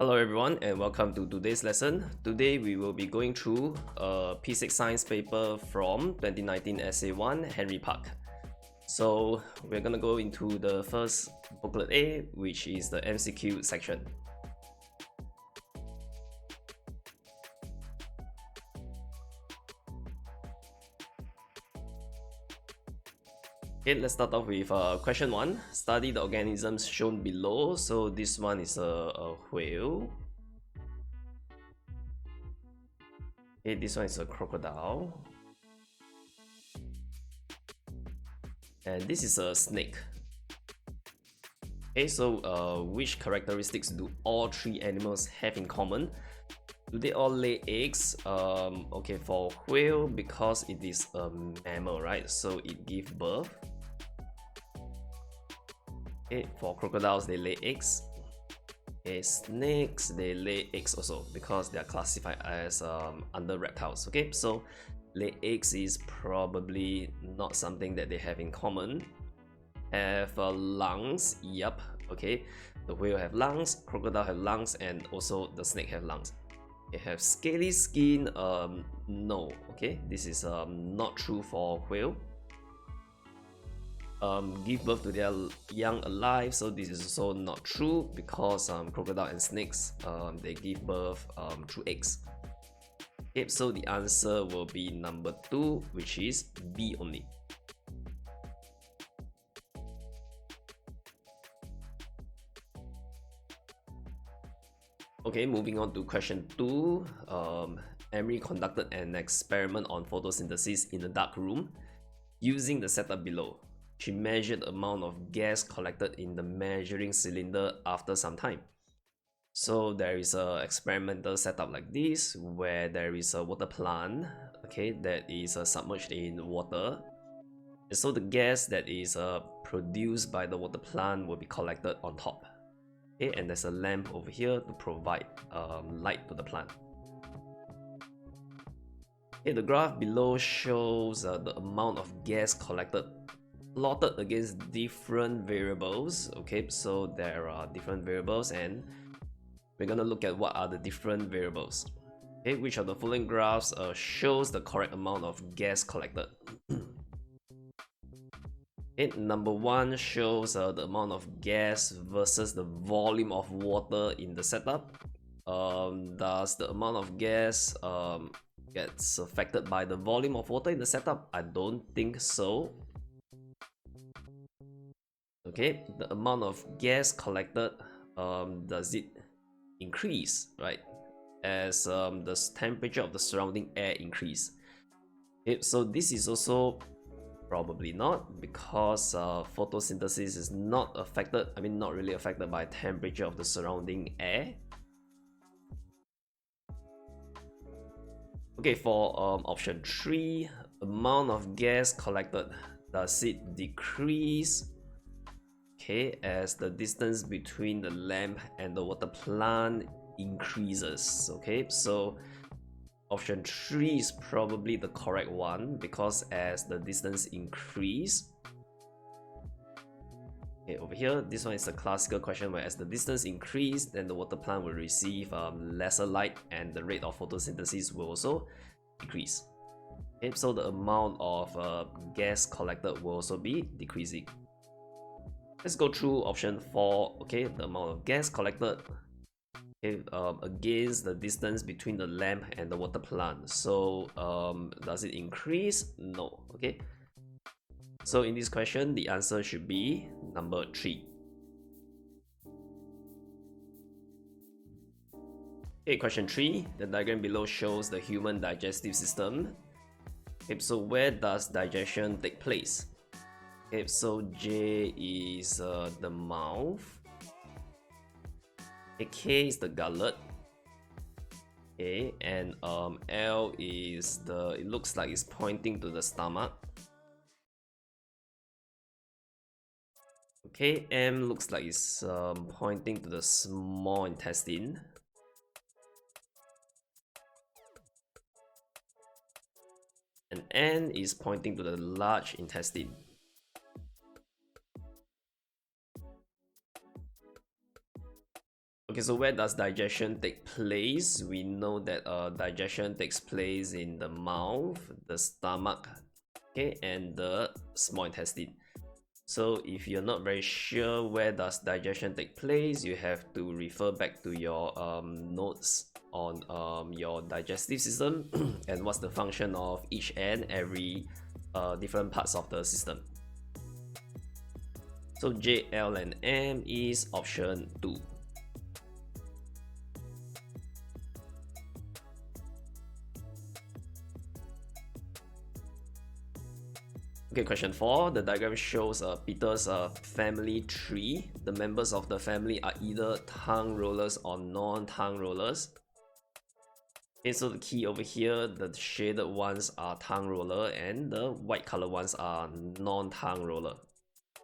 Hello everyone and welcome to today's lesson. Today we will be going through a P6 science paper from 2019 SA1 Henry Park. So we're gonna go into the first booklet A, which is the MCQ section. Okay, let's start off with question 1. Study the organisms shown below. So this one is a whale. Okay, this one is a crocodile. And this is a snake. Okay, so which characteristics do all three animals have in common? Do they all lay eggs? Okay, for whale, because it is a mammal, right? So it gives birth. Okay, for crocodiles, they lay eggs. Okay, snakes, they lay eggs also because they are classified as under reptiles. Okay, so lay eggs is probably not something that they have in common. Have lungs, yep. Okay, the whale have lungs, crocodile have lungs, and also the snake have lungs. They have scaly skin, no. Okay, this is not true for whale. Give birth to their young alive, so this is also not true because crocodile and snakes they give birth through eggs. Okay, so the answer will be number 2, which is B only. Okay, moving on to question 2. Emery conducted an experiment on photosynthesis in a dark room using the setup below. She measured the amount of gas collected in the measuring cylinder after some time. So there is a experimental setup like this where there is a water plant, okay, that is submerged in water. And so the gas that is produced by the water plant will be collected on top. Okay, and there's a lamp over here to provide light to the plant. Okay, the graph below shows the amount of gas collected plotted against different variables. Okay, so there are different variables and we're gonna look at what are the different variables. Okay, which of the following graphs shows the correct amount of gas collected? Okay, number 1 shows the amount of gas versus the volume of water in the setup. Does the amount of gas gets affected by the volume of water in the setup? I don't think so. Okay, the amount of gas collected, does it increase, right, as the temperature of the surrounding air increase? Okay, so this is also probably not, because photosynthesis is not affected, not really affected by temperature of the surrounding air. Okay, for option 3, amount of gas collected, does it decrease, okay, as the distance between the lamp and the water plant increases? Okay, so option 3 is probably the correct one, because as the distance increase, okay, over here, this one is a classical question where as the distance increase, then the water plant will receive lesser light and the rate of photosynthesis will also decrease. Okay, so the amount of gas collected will also be decreasing. Let's go through option 4. Okay, the amount of gas collected, okay, against the distance between the lamp and the water plant. So does it increase? No. Okay, so in this question the answer should be number 3. Okay, question 3. The diagram below shows the human digestive system. Okay, so where does digestion take place? Okay, so J is the mouth. Okay, K is the gullet. Okay, and L is the, it looks like it's pointing to the stomach. Okay, M looks like it's pointing to the small intestine. And N is pointing to the large intestine. Okay, so where does digestion take place? We know that digestion takes place in the mouth, the stomach, okay, and the small intestine. So if you're not very sure where does digestion take place, you have to refer back to your notes on your digestive system and what's the function of each and every different parts of the system. So J, L, and M is option 2. Okay, question 4. The diagram shows Peter's family tree. The members of the family are either tongue rollers or non-tongue rollers. Okay, so the key over here, the shaded ones are tongue roller and the white color ones are non-tongue roller.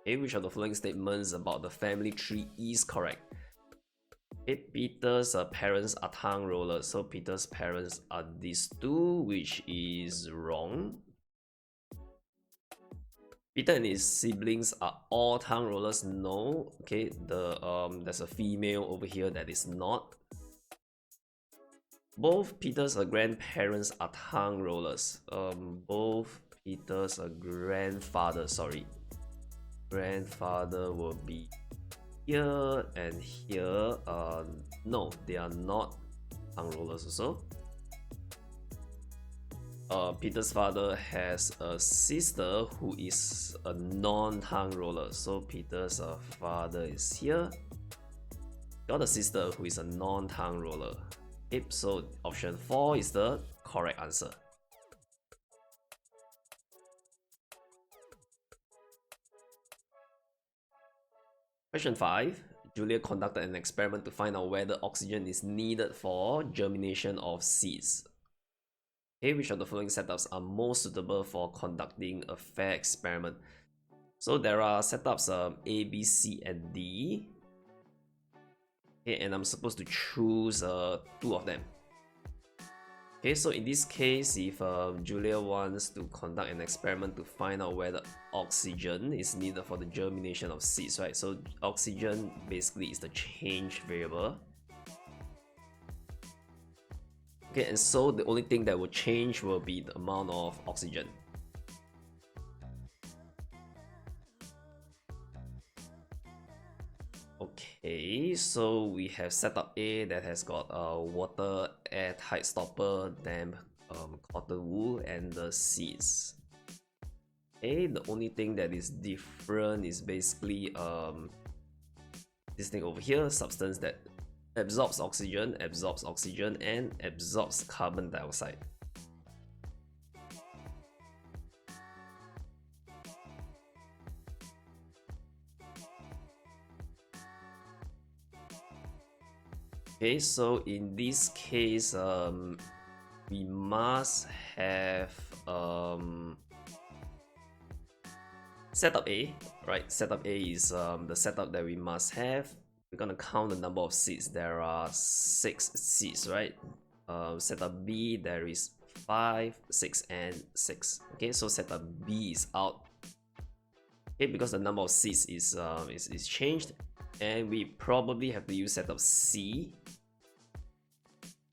Okay, which of the following statements about the family tree is correct? Okay, Peter's parents are tongue rollers, so Peter's parents are these two, which is wrong. Peter and his siblings are all tongue rollers. No. Okay, there's a female over here that is not. Both Peter's grandparents are tongue rollers. Both Peter's grandfather, grandfather will be here and here. No, they are not tongue rollers also. Peter's father has a sister who is a non-tongue roller, so Peter's father is here. Got a sister who is a non-tongue roller. Okay, so option 4 is the correct answer. Question 5. Julia conducted an experiment to find out whether oxygen is needed for germination of seeds. Okay, which of the following setups are most suitable for conducting a fair experiment? So there are setups A, B, C, and D. Okay, and I'm supposed to choose 2 of them. Okay, so in this case, if Julia wants to conduct an experiment to find out whether oxygen is needed for the germination of seeds, right? So oxygen basically is the change variable. Okay, and so the only thing that will change will be the amount of oxygen. Okay, so we have setup A that has got a water airtight stopper, damp cotton wool, and the seeds. Okay, the only thing that is different is basically this thing over here, substance that absorbs oxygen, and absorbs carbon dioxide. Okay, so in this case, we must have setup A, right? Setup A is the setup that we must have. We're gonna count the number of seeds. There are 6 seeds, right? Setup B, there is 5, 6, and 6. Okay, so setup B is out. Okay, because the number of seeds is changed, and we probably have to use setup C.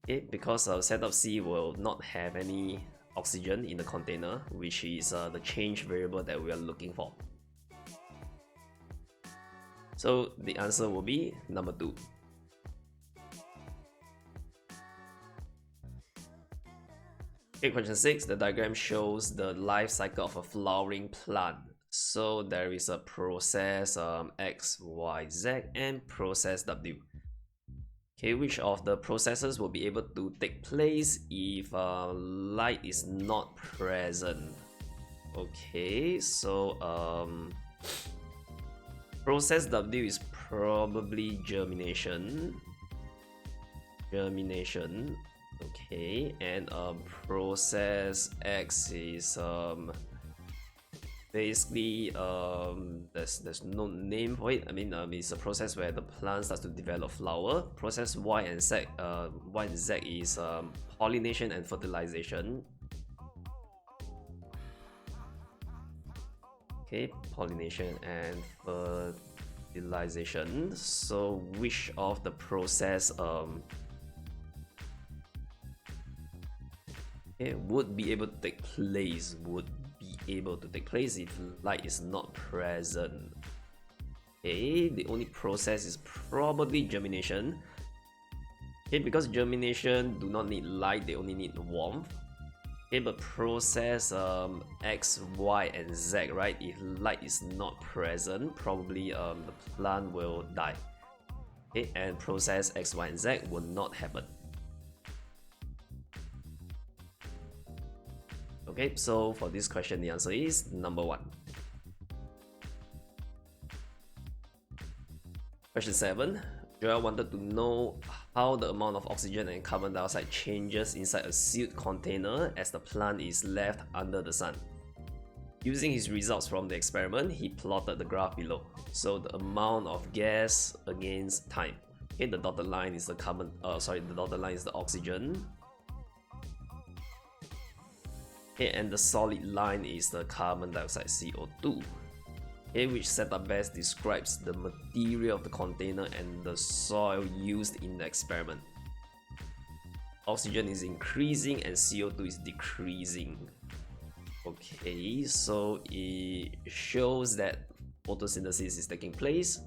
Okay, because setup C will not have any oxygen in the container, which is the change variable that we are looking for. So the answer will be number 2. Okay, question 6. The diagram shows the life cycle of a flowering plant. So there is a process X, Y, Z, and process W. Okay, which of the processes will be able to take place if light is not present? Okay, so process W is probably germination. Okay, and process X is basically there's no name for it. I mean, it's a process where the plant starts to develop flower. Process Y and Z, is pollination and fertilization. Okay, pollination and utilization. So which of the process would be able to take place, if light is not present? Okay, the only process is probably germination. Okay, because germination do not need light, they only need warmth. Okay, but process X, Y, and Z, right? If light is not present, probably the plant will die. Okay, and process X, Y, and Z will not happen. Okay, so for this question, the answer is number 1. Question 7. Joel wanted to know how the amount of oxygen and carbon dioxide changes inside a sealed container as the plant is left under the sun. Using his results from the experiment, he plotted the graph below. So the amount of gas against time. Okay, the dotted line is the oxygen. Okay, and the solid line is the carbon dioxide, CO2. Okay, which setup best describes the material of the container and the soil used in the experiment. Oxygen is increasing and CO2 is decreasing. Okay, so it shows that photosynthesis is taking place.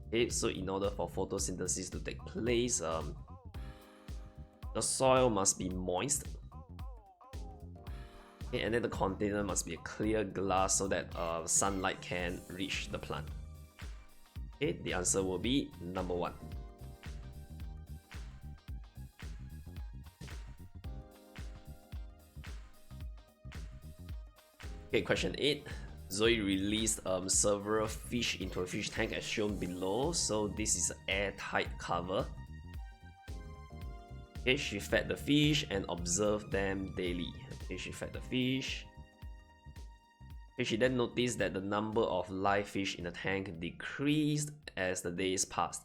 Okay, so in order for photosynthesis to take place, the soil must be moist. Okay, and then the container must be a clear glass so that sunlight can reach the plant. Okay, the answer will be number 1. Okay, question 8. Zoe released several fish into a fish tank as shown below. So this is an airtight cover. Okay, she fed the fish and observed them daily. Okay, she fed the fish. Okay, she then noticed that the number of live fish in the tank decreased as the days passed.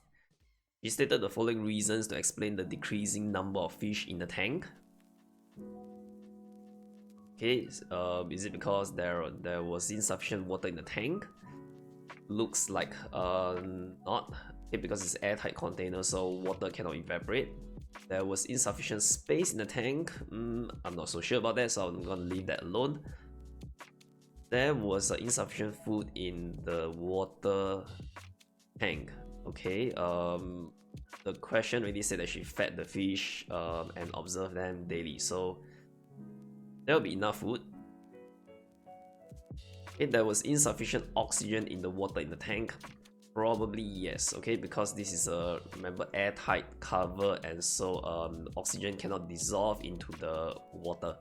She stated the following reasons to explain the decreasing number of fish in the tank. Okay, is it because there was insufficient water in the tank? Looks like not. Okay, because it's airtight container, so water cannot evaporate. There was insufficient space in the tank. I'm not so sure about that, so I'm gonna leave that alone. There was insufficient food in the water tank. Okay, the question really said that she fed the fish and observed them daily, so there will be enough food. Okay, there was insufficient oxygen in the water in the tank. Probably yes, okay, because this is a, remember, airtight cover, and so oxygen cannot dissolve into the water.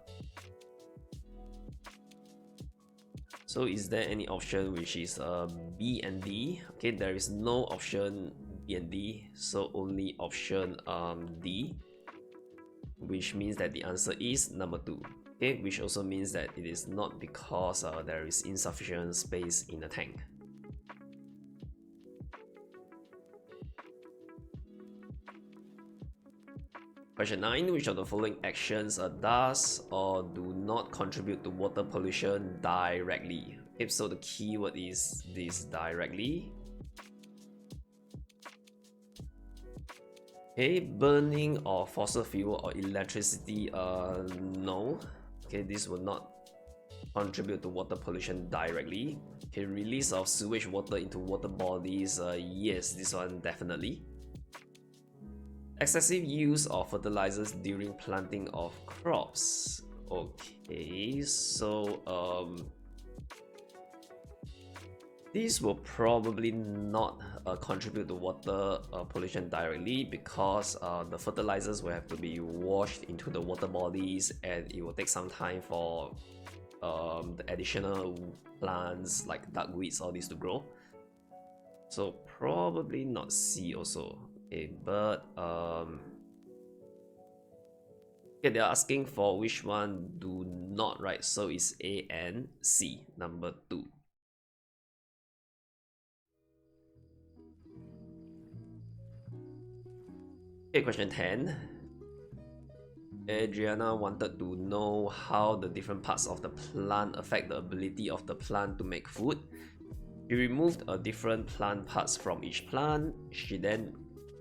So is there any option which is B and D? Okay, there is no option B and D, so only option D, which means that the answer is number 2. Okay, which also means that it is not because there is insufficient space in the tank. Question 9. Which of the following actions does or do not contribute to water pollution directly? Okay, so the keyword is this, directly. Okay, burning of fossil fuel or electricity, no. Okay, this will not contribute to water pollution directly. Okay, release of sewage water into water bodies, yes, this one definitely. Excessive use of fertilizers during planting of crops. Okay, so these will probably not contribute to water pollution directly, because the fertilizers will have to be washed into the water bodies, and it will take some time for the additional plants like duckweeds, all these to grow. So probably not C also. Okay, but okay, they're asking for which one do not, right? So it's A and C, number 2. Okay, question 10. Adriana wanted to know how the different parts of the plant affect the ability of the plant to make food. She removed different plant parts from each plant. She then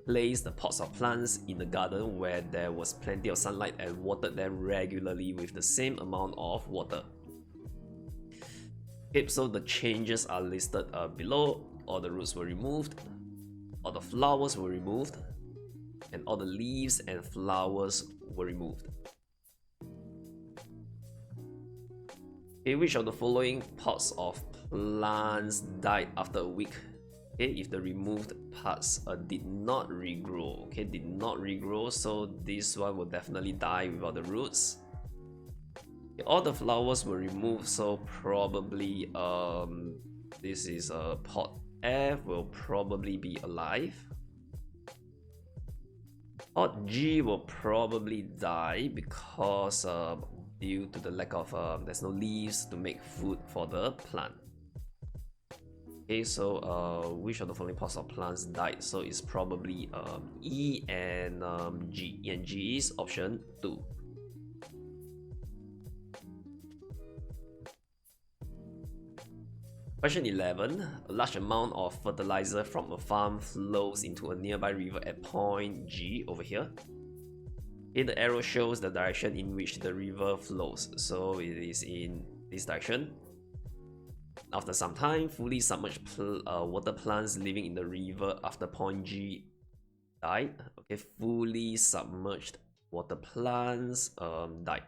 placed the pots of plants in the garden where there was plenty of sunlight and watered them regularly with the same amount of water. Okay, so the changes are listed below. All the roots were removed, all the flowers were removed, and all the leaves and flowers were removed. Okay, which of the following pots of plants died after a week? Okay, if the removed parts did not regrow, okay, did not regrow, so this one will definitely die without the roots. Okay, all the flowers were removed, so probably this is a pot F will probably be alive. Pot G will probably die because due to the lack of there's no leaves to make food for the plant. Okay, so which of the following pots of plants died? So it's probably E and G. E and G is option 2. Question 11. A large amount of fertilizer from a farm flows into a nearby river at point G over here. Okay, the arrow shows the direction in which the river flows, so it is in this direction. After some time, fully submerged water plants living in the river after point G died. Okay, fully submerged water plants died.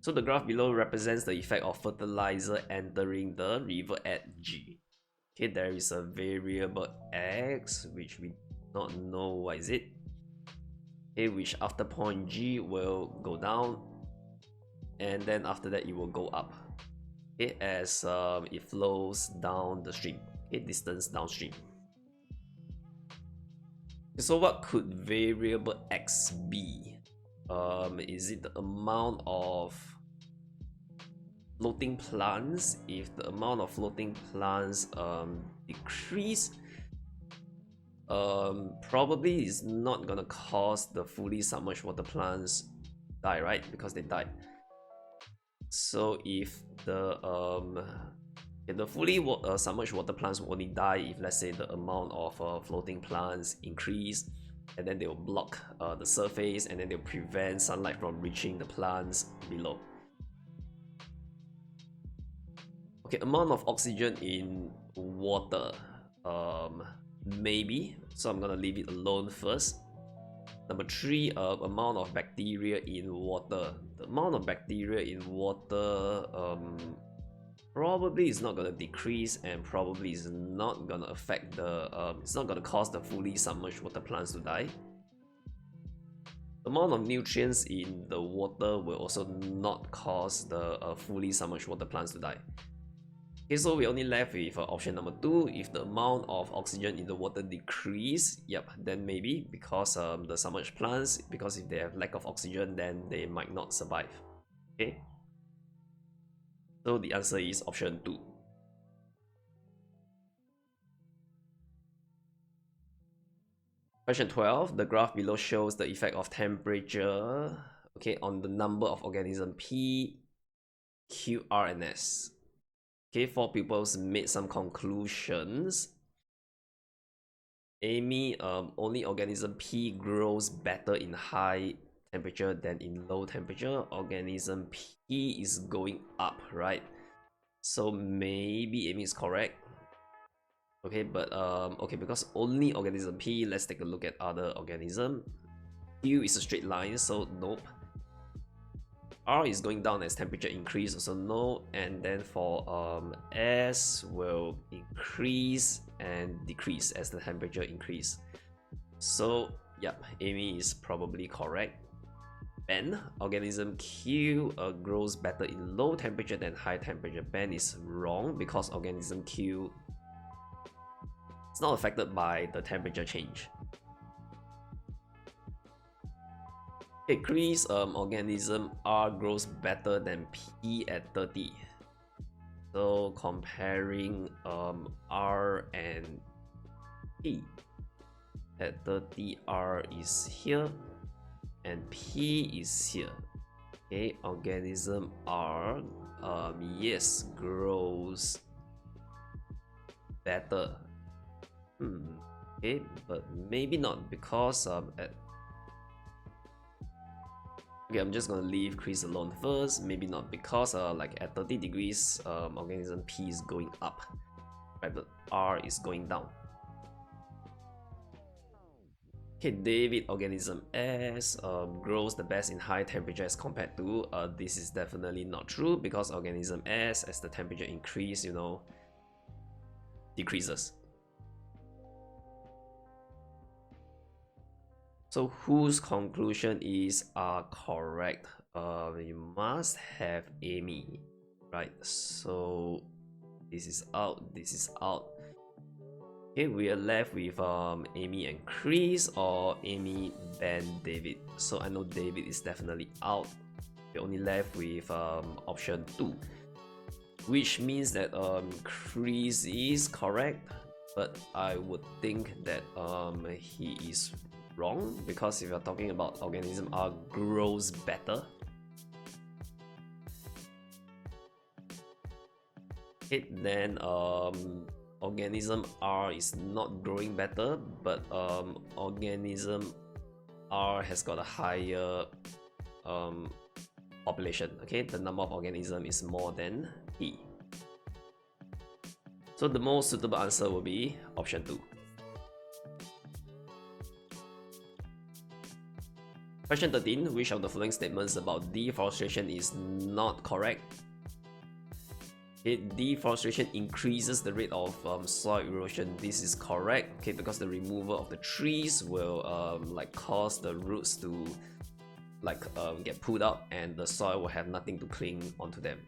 So the graph below represents the effect of fertilizer entering the river at G. Okay, there is a variable X which we do not know what is it. Okay, which after point G will go down, and then after that it will go up. Okay, as it flows down the stream. Okay, distance downstream. Okay, so what could variable X be? Is it the amount of floating plants? If the amount of floating plants decrease, probably is not gonna cause the fully submerged water plants die, right? Because they died. So if the fully submerged water plants will only die if, let's say, the amount of floating plants increase, and then they will block the surface, and then they'll prevent sunlight from reaching the plants below. Okay, amount of oxygen in water, maybe, so I'm gonna leave it alone first. Number 3, amount of bacteria in water. The amount of bacteria in water probably is not gonna decrease, and probably is not gonna affect the it's not gonna cause the fully submerged water plants to die. The amount of nutrients in the water will also not cause the fully submerged water plants to die. Okay, so we only left with option number 2. If the amount of oxygen in the water decrease, yep, then maybe, because the submerged plants, because if they have lack of oxygen, then they might not survive. Okay, so the answer is option 2. Question 12. The graph below shows the effect of temperature, okay, on the number of organisms P, Q, R, and S. Okay, 4 pupils made some conclusions. Amy, only organism P grows better in high temperature than in low temperature. Organism P is going up, right? So maybe Amy is correct. Okay, but okay, because only organism P, let's take a look at other organism. Q is a straight line, so nope. R is going down as temperature increase, so no. And then for S will increase and decrease as the temperature increase. So yep, Amy is probably correct. Ben, organism Q grows better in low temperature than high temperature. Ben is wrong, because organism Q is not affected by the temperature change. Okay, Chris, organism R grows better than P at 30. So comparing R and P, at 30 R is here and P is here. Okay, organism R yes, grows better. Okay, but maybe not, because okay, I'm just gonna leave Chris alone first. Maybe not, because like at 30 degrees, organism P is going up, right, but R is going down. Okay, David, organism S grows the best in high temperature as compared to, this is definitely not true, because organism S, as the temperature increase, you know, decreases. So whose conclusion is correct? You must have Amy, right? So this is out, this is out. Okay, we are left with Amy and Chris, or Amy, Ben, David. So I know David is definitely out. We're only left with option 2, which means that Chris is correct, but I would think that he is wrong, because if you're talking about organism R grows better, okay, then organism R is not growing better, but organism R has got a higher population. Okay, the number of organisms is more than E. So the most suitable answer will be option 2. Question 13. Which of the following statements about deforestation is not correct? Okay, deforestation increases the rate of soil erosion. This is correct, okay, because the removal of the trees will like cause the roots to like get pulled out, and the soil will have nothing to cling onto them.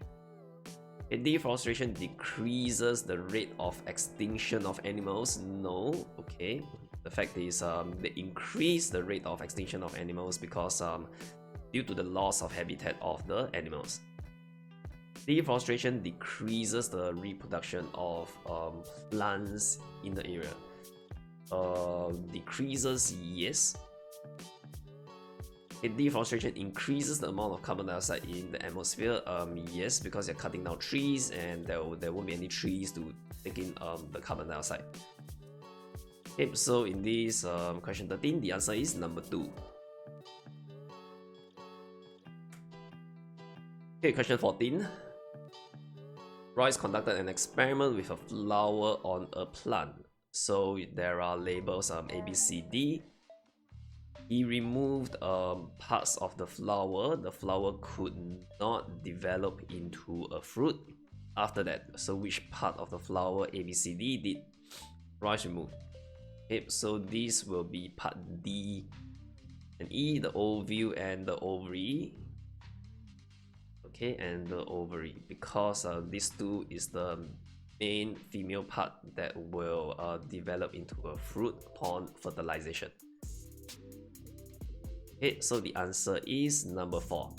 Okay, deforestation decreases the rate of extinction of animals. No, okay. The fact is they increase the rate of extinction of animals because due to the loss of habitat of the animals. Deforestation decreases the reproduction of plants in the area. Decreases, yes. Deforestation increases the amount of carbon dioxide in the atmosphere. Yes, because you're cutting down trees, and there won't be any trees to take in the carbon dioxide. Okay, so in this question 13, the answer is number 2. Okay, question 14. Royce conducted an experiment with a flower on a plant. So there are labels A, B, C, D. He removed parts of the flower. The flower could not develop into a fruit after that. So which part of the flower A, B, C, D did Royce remove? Okay, so this will be part D and E, the ovule and the ovary. Okay, and the ovary, because these two is the main female part that will develop into a fruit upon fertilization. Okay, so the answer is number 4.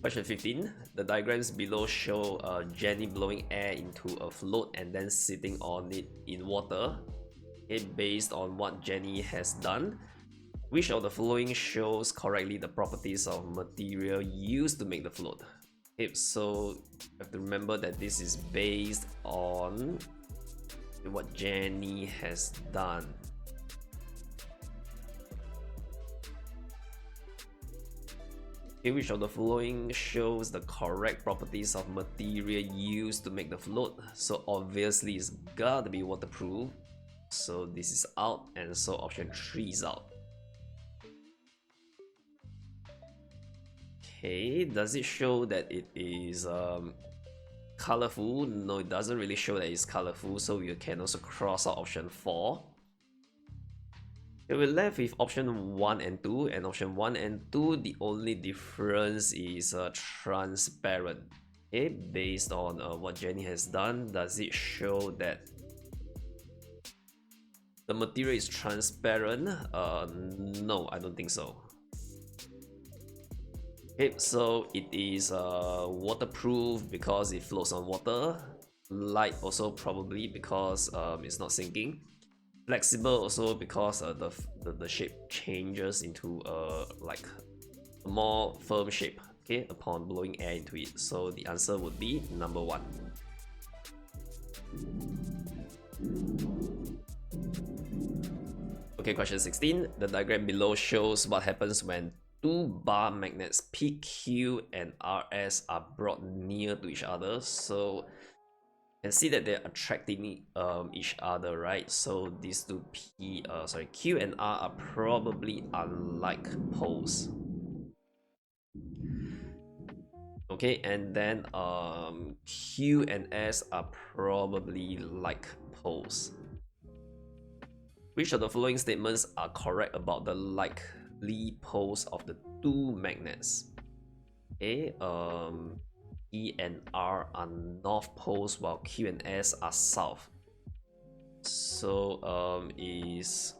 Question 15. The diagrams below show Jenny blowing air into a float and then sitting on it in water. Okay, based on what Jenny has done, which of the following shows correctly the properties of material used to make the float? Okay, so you have to remember that this is based on what Jenny has done. Okay, which of the following shows the correct properties of material used to make the float? So obviously it's gotta be waterproof. So this is out, and so option 3 is out. Okay, does it show that it is colorful? No, it doesn't really show that it's colorful, so you can also cross out option 4. Okay, we're left with option 1 and 2, and option 1 and 2, the only difference is transparent. Okay, based on what Jenny has done, does it show that the material is transparent? No, I don't think so. Okay, so it is waterproof because it floats on water. Light also probably because it's not sinking. Flexible also because the shape changes into like a more firm shape. okay, upon blowing air into it. So the answer would be number 1. Okay, question 16. The diagram below shows what happens when two bar magnets PQ and RS are brought near to each other. So you can see that they're attracting each other, right? So these two Q and R are probably unlike poles. Okay, and then Q and S are probably like poles. Which of the following statements are correct about the likely poles of the two magnets? Okay, E and R are north poles while Q and S are south. So is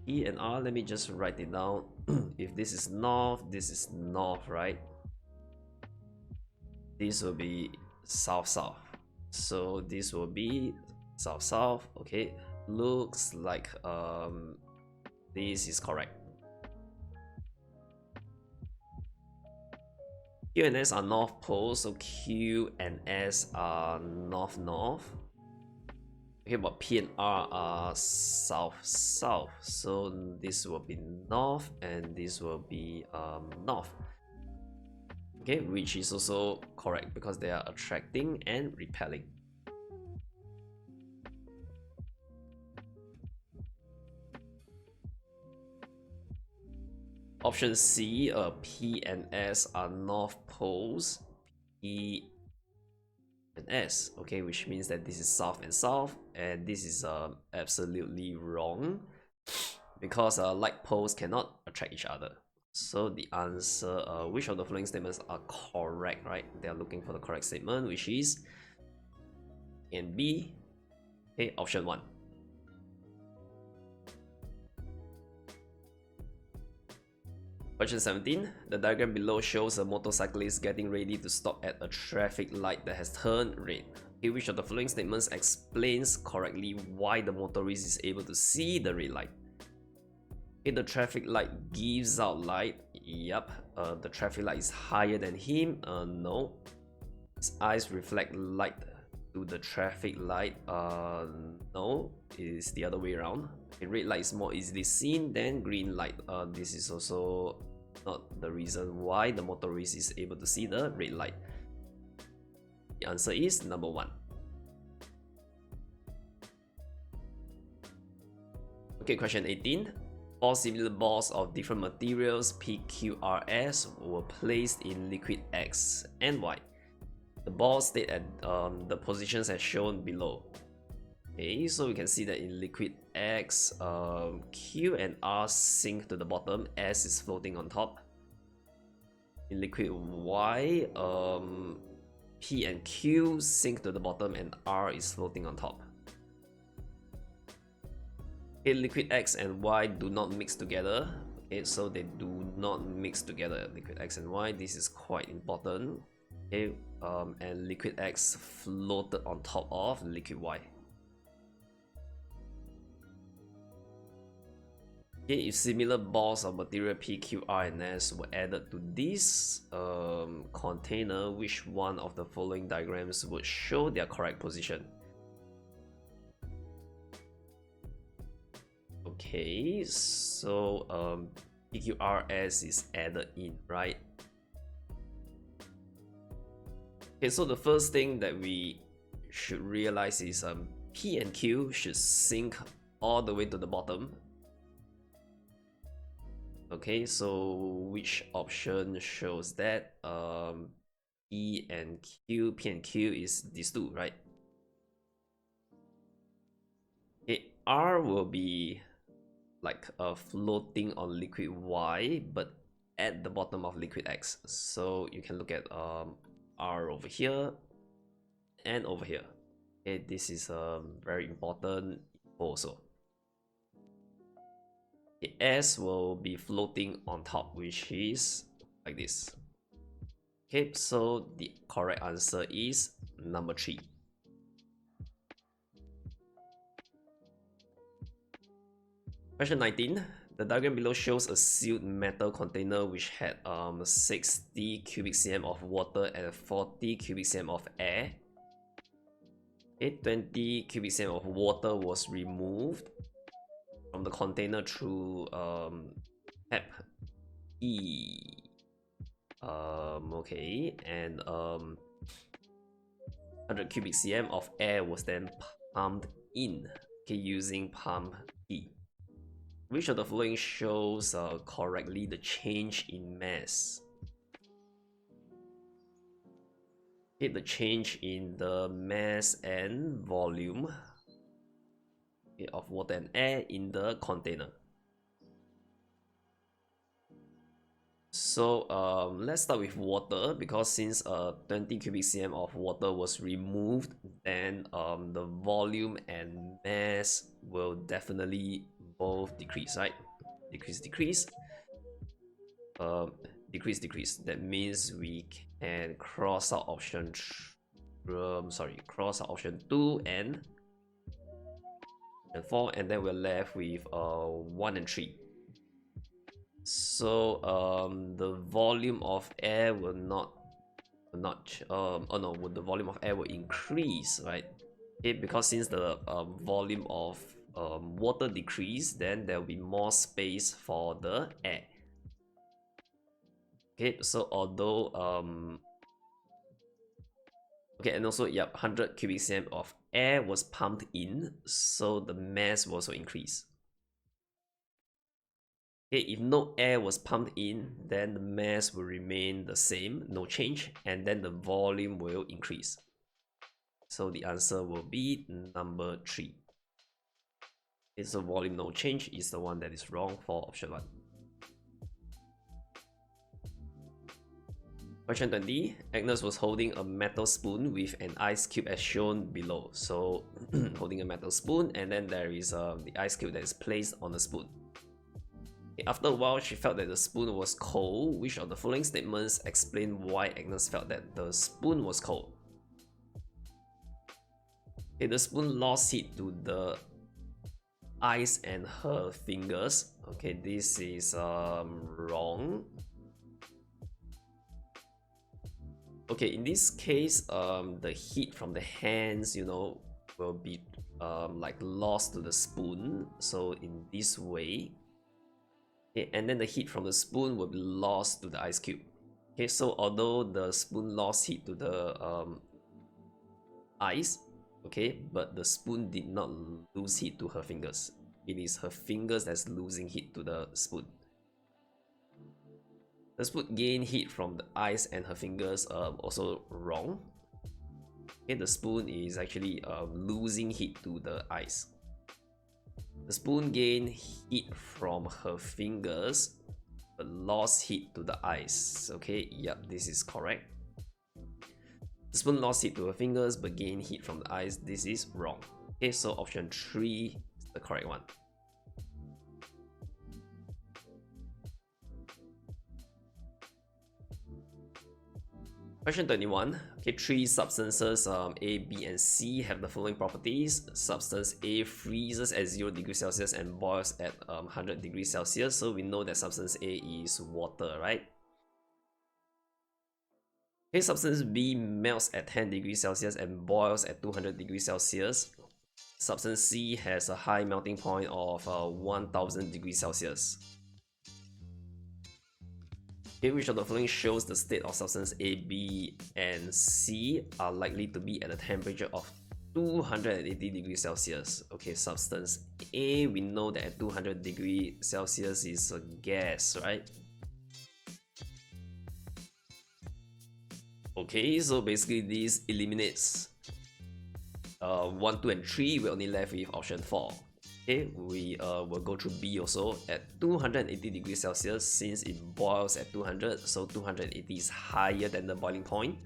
E and R, let me just write it down. If this is north, right? This will be south-south. So this will be south-south. Okay, looks like this is correct. Q and S are north poles, so Q and S are north-north. Okay, but P and R are south-south, so this will be north and this will be north. Okay, which is also correct because they are attracting and repelling. Option C, P and S are north poles, P and S, okay, which means that this is south and south, and this is absolutely wrong because like poles cannot attract each other. So the answer, which of the following statements are correct, right? They are looking for the correct statement, which is A and B. Okay, option 1. Question 17. The diagram below shows a motorcyclist getting ready to stop at a traffic light that has turned red. Okay, which of the following statements explains correctly why the motorist is able to see the red light? Okay, the traffic light gives out light. Yep. The traffic light is higher than him. No. His eyes reflect light to the traffic light. No. It's the other way around. Okay, red light is more easily seen than green light. This is also not the reason why the motorist is able to see the red light. The answer is number 1. Okay, question 18. 4 similar balls of different materials PQRS were placed in liquid X and Y. The balls stayed at the positions as shown below. Okay, so we can see that in liquid X, Q and R sink to the bottom, S is floating on top. In liquid Y, P and Q sink to the bottom and R is floating on top. Okay, liquid X and Y do not mix together. Okay, so they do not mix together, liquid X and Y. This is quite important. Okay, and liquid X floated on top of liquid Y. Okay, if similar balls of material P, Q, R, and S were added to this container, which one of the following diagrams would show their correct position? Okay, so PQRS is added in, right? Okay, so the first thing that we should realize is P and Q should sink all the way to the bottom. Okay, so which option shows that? P and Q is these two, right? Okay, R will be like floating on liquid Y, but at the bottom of liquid X. So you can look at R over here and over here. Okay, this is very important also. The S will be floating on top, which is like this. Okay, so the correct answer is number 3. Question 19. The diagram below shows a sealed metal container which had 60 cubic cm of water and 40 cubic cm of air. 20 cubic cm of water was removed from the container through tap E. Okay, and 100 cubic cm of air was then pumped in, okay, using pump E. Which of the following shows correctly the change in mass? Okay, the change in the mass and volume, okay, of water and air in the container. So let's start with water, because since 20 cubic cm of water was removed, then the volume and mass will definitely both decrease, right? Decrease. Decrease. That means we can cross out option cross out option 2 and 4, and then we're left with 1 and 3. So the volume of air will the volume of air will increase, right? Okay, because since the volume of water decrease, then there will be more space for the air. Okay, so although okay, and also 100 cubic cm of air was pumped in, so the mass will also increase. Okay, if no air was pumped in, then the mass will remain the same, no change, and then the volume will increase. So the answer will be number 3. Okay, so volume no change is the one that is wrong for option 1. Question 20. Agnes was holding a metal spoon with an ice cube as shown below. So holding a metal spoon, and then there is the ice cube that is placed on the spoon. After a while, she felt that the spoon was cold. Which of the following statements explain why Agnes felt that the spoon was cold? Okay, the spoon lost heat to the ice and her fingers. Okay, this is wrong. Okay, in this case, the heat from the hands, will be like lost to the spoon. So in this way. Okay, and then the heat from the spoon will be lost to the ice cube. Okay, so although the spoon lost heat to the ice, okay, but the spoon did not lose heat to her fingers. It is her fingers that's losing heat to the spoon. The spoon gained heat from the ice and her fingers, also wrong. Okay, the spoon is actually losing heat to the ice. The spoon gained heat from her fingers, but lost heat to the ice. Okay, yep, this is correct. The spoon lost heat to her fingers, but gained heat from the ice. This is wrong. Okay, so option 3 is the correct one. Question 21. Okay, 3 substances A, B, and C have the following properties. Substance A freezes at 0 degrees Celsius and boils at 100 degrees Celsius. So we know that substance A is water, right? Okay, substance B melts at 10 degrees Celsius and boils at 200 degrees Celsius. Substance C has a high melting point of 1000 degrees Celsius. Okay, which of the following shows the state of substance A, B, and C are likely to be at a temperature of 280 degrees Celsius? Okay, substance A, we know that at 200 degrees Celsius is a gas, right? Okay, so basically this eliminates 1, 2, and 3. We're only left with option 4. Okay, we will go through B also. At 280 degrees Celsius, since it boils at 200, so 280 is higher than the boiling point,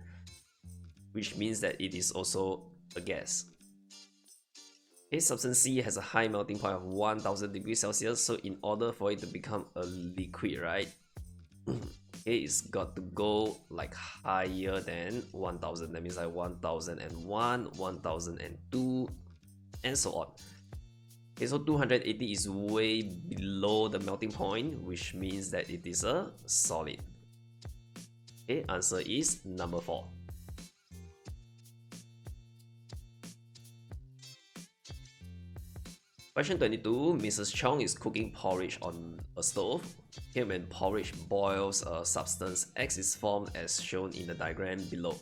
which means that it is also a gas. Okay, substance C has a high melting point of 1000 degrees Celsius, so in order for it to become a liquid, right, okay, it's got to go like higher than 1000. That means like 1001, 1002, and so on. Okay, so 280 is way below the melting point, which means that it is a solid. Okay, answer is number 4. Question 22, Mrs. Chong is cooking porridge on a stove. Okay, when porridge boils, a substance X is formed as shown in the diagram below.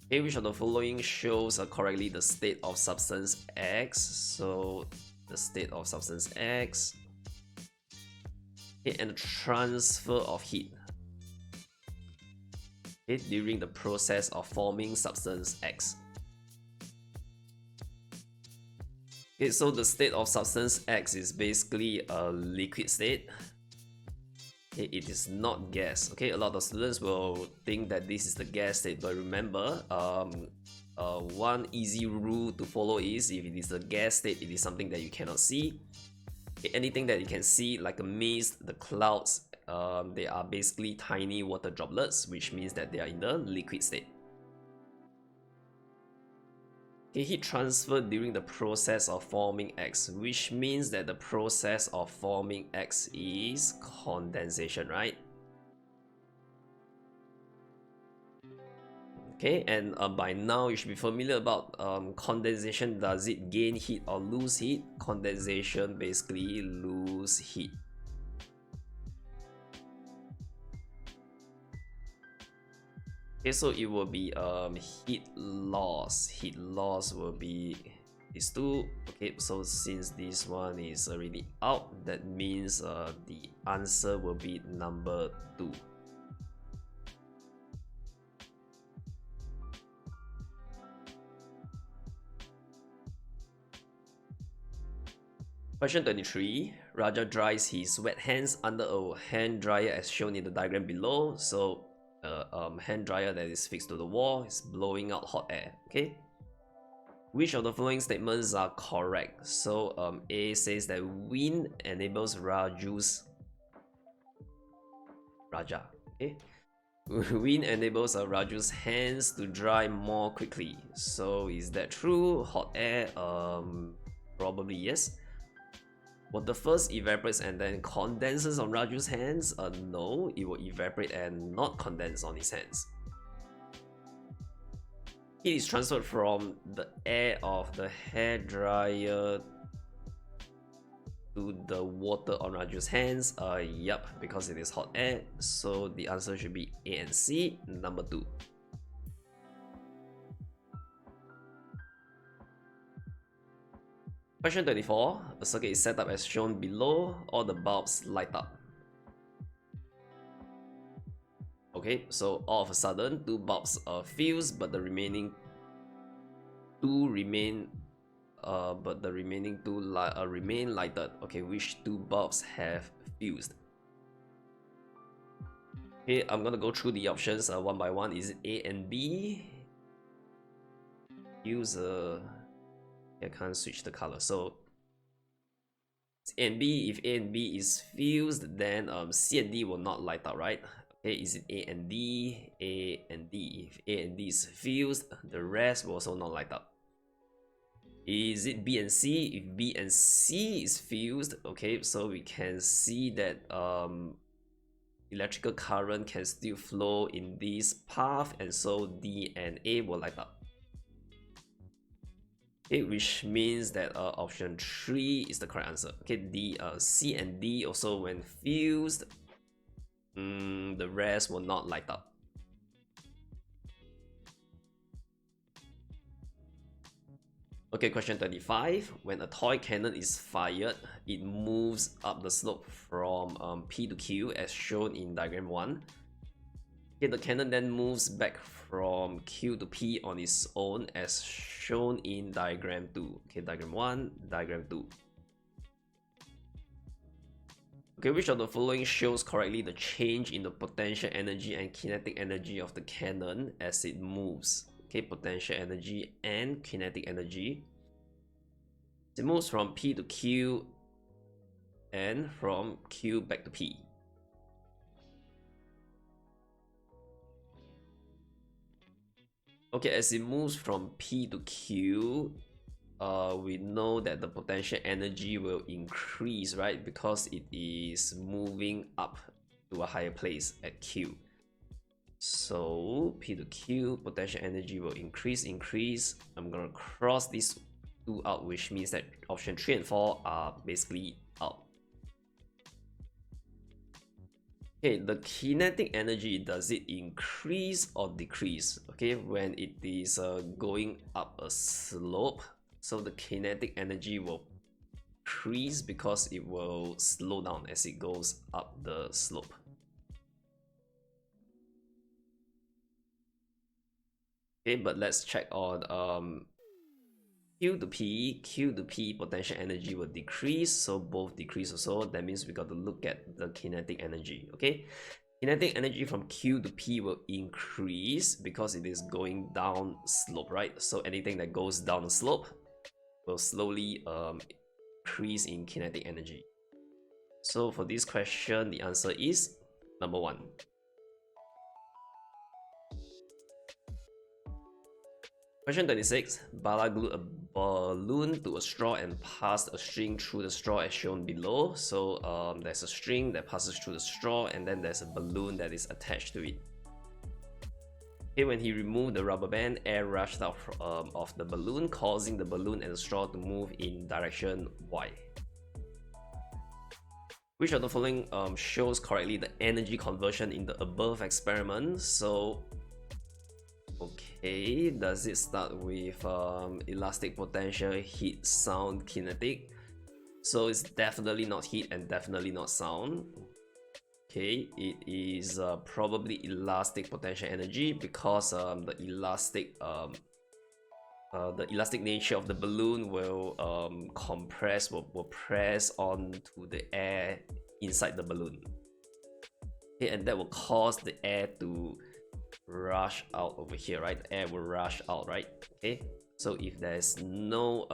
Okay, which of the following shows correctly the state of substance X? So the state of substance X, okay, and the transfer of heat, okay, during the process of forming substance X. Okay, so the state of substance X is basically a liquid state. Okay, it is not gas. Okay, a lot of students will think that this is the gas state, but remember, one easy rule to follow is if it is a gas state, it is something that you cannot see. Okay, anything that you can see, like a mist, the clouds, they are basically tiny water droplets, which means that they are in the liquid state. Okay, heat transfer during the process of forming X, which means that the process of forming X is condensation, right? Okay, and by now you should be familiar about condensation. Does it gain heat or lose heat? Condensation basically lose heat. Okay, so it will be heat loss. Heat loss will be these two. Okay, so since this one is already out, that means the answer will be number 2. Question 23. Raja dries his wet hands under a hand dryer as shown in the diagram below. So hand dryer that is fixed to the wall is blowing out hot air. Okay, which of the following statements are correct? So A says that wind enables Raja. Okay, wind enables Raju's hands to dry more quickly. So is that true? Hot air, probably yes. Water first evaporates and then condenses on Raju's hands? No, it will evaporate and not condense on his hands. Heat is transferred from the air of the hair dryer to the water on Raju's hands. Yup, because it is hot air. So the answer should be A and C, number 2. Question 24. A circuit is set up as shown below. All the bulbs light up. Okay, so all of a sudden 2 bulbs fuse, but the remaining 2 remain remain lighted. Okay, which 2 bulbs have fused? Okay, I'm gonna go through the options one by one. Is it A and B? Use I can't switch the color. So it's A and B. If A and B is fused, then C and D will not light up, right? Okay, is it A and D? A and D. If A and D is fused, the rest will also not light up. Is it B and C? If B and C is fused, okay, so we can see that electrical current can still flow in this path, and so D and A will light up. Okay, which means that option 3 is the correct answer. Okay, the C and D also when fused, the rest will not light up. Okay, question 35. When a toy cannon is fired, it moves up the slope from P to Q as shown in diagram 1. Okay, the cannon then moves back from Q to P on its own as shown in diagram 2. Okay, diagram 1, diagram 2. Okay, which of the following shows correctly the change in the potential energy and kinetic energy of the cannon as it moves? Okay, potential energy and kinetic energy. It moves from P to Q and from Q back to P. Okay, as it moves from P to Q, we know that the potential energy will increase, right? Because it is moving up to a higher place at Q. So P to Q, potential energy will increase. I'm gonna cross these two out, which means that option 3 and 4 are basically out. Okay, the kinetic energy, does it increase or decrease? Okay, when it is going up a slope, so the kinetic energy will increase because it will slow down as it goes up the slope. Okay, but let's check on Q to P potential energy will decrease, so both decrease also. That means we got to look at the kinetic energy. Okay, kinetic energy from Q to P will increase because it is going down slope, right? So anything that goes down the slope will slowly increase in kinetic energy. So for this question, the answer is number 1. Question 26. Bala glued a balloon to a straw and passed a string through the straw as shown below. So there's a string that passes through the straw, and then there's a balloon that is attached to it. Okay, when he removed the rubber band, air rushed out of the balloon, causing the balloon and the straw to move in direction Y. Which of the following shows correctly the energy conversion in the above experiment? So okay, does it start with elastic potential, heat, sound, kinetic? So it's definitely not heat and definitely not sound. Okay, it is probably elastic potential energy because the elastic nature of the balloon will compress, will press onto the air inside the balloon. Okay, and that will cause the air to rush out over here, right? The air will rush out, right? Okay, so if there's no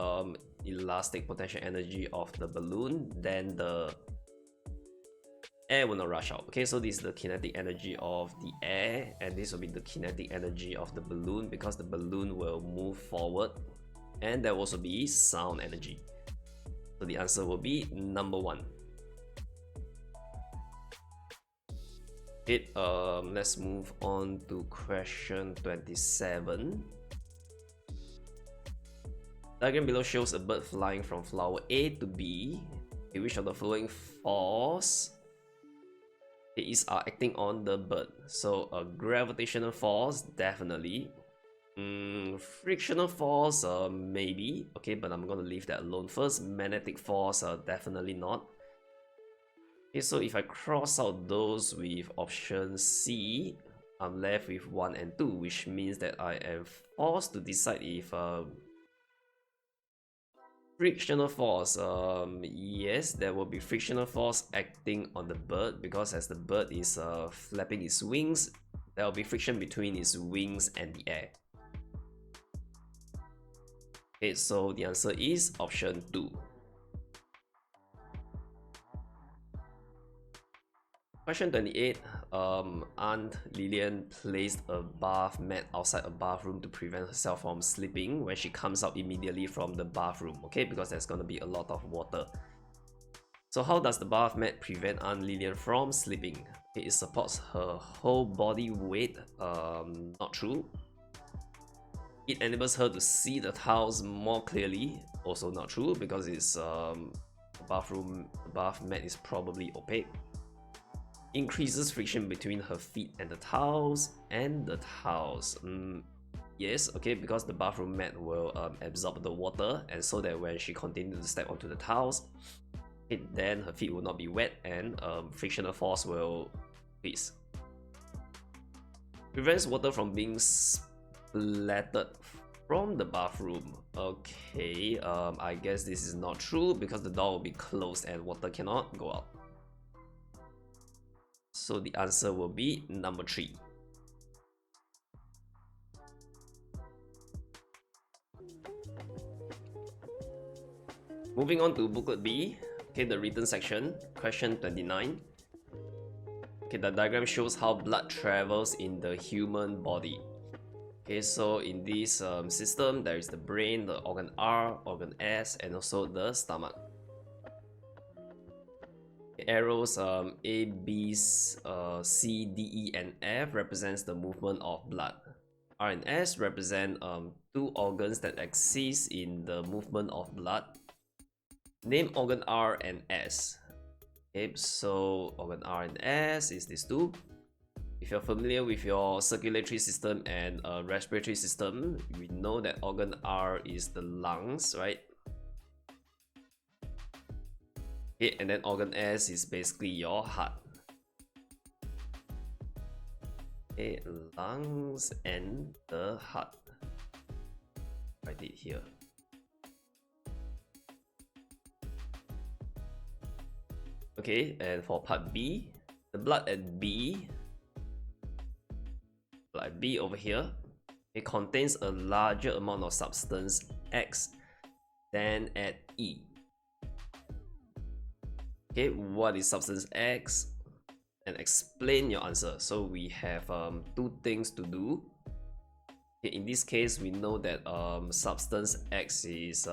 elastic potential energy of the balloon, then the air will not rush out. Okay, so this is the kinetic energy of the air, and this will be the kinetic energy of the balloon because the balloon will move forward, and there will also be sound energy. So the answer will be number 1. Let's move on to question 27. Diagram below shows a bird flying from flower A to B. Okay, which of the following force is acting on the bird? So a gravitational force, definitely. Frictional force, maybe. Okay, but I'm gonna leave that alone first. Magnetic force, definitely not. Okay, so if I cross out those with option C, I'm left with 1 and 2, which means that I am forced to decide if frictional force, yes, there will be frictional force acting on the bird because as the bird is flapping its wings, there will be friction between its wings and the air. Okay, so the answer is option 2. Question 28. Aunt Lillian placed a bath mat outside a bathroom to prevent herself from slipping when she comes out immediately from the bathroom, okay, because there's going to be a lot of water. So how does the bath mat prevent Aunt Lillian from slipping? Okay, it supports her whole body weight, not true. It enables her to see the tiles more clearly, also not true, because it's the bath mat is probably opaque. Increases friction between her feet and the tiles, yes, okay, because the bathroom mat will absorb the water, and so that when she continues to step onto the tiles, then her feet will not be wet and frictional force will increase. Prevents water from being splattered from the bathroom. Okay, I guess this is not true because the door will be closed and water cannot go out. So the answer will be number 3. Moving on to booklet B, okay, the written section, question 29. Okay, the diagram shows how blood travels in the human body. Okay, so in this system, there is the brain, the organ R, organ S, and also the stomach. Arrows A, B, C, D, E, and F represents the movement of blood. R and S represent two organs that exist in the movement of blood. Name organ R and S. Okay, so organ R and S is these two. If you're familiar with your circulatory system and respiratory system, we know that organ R is the lungs, right? Okay, and then organ S is basically your heart. Okay, lungs and the heart. Write it here. Okay, and for part B, the blood at B, over here, it contains a larger amount of substance X than at E. Okay, what is substance X? And explain your answer. So we have two things to do. Okay, in this case, we know that substance X is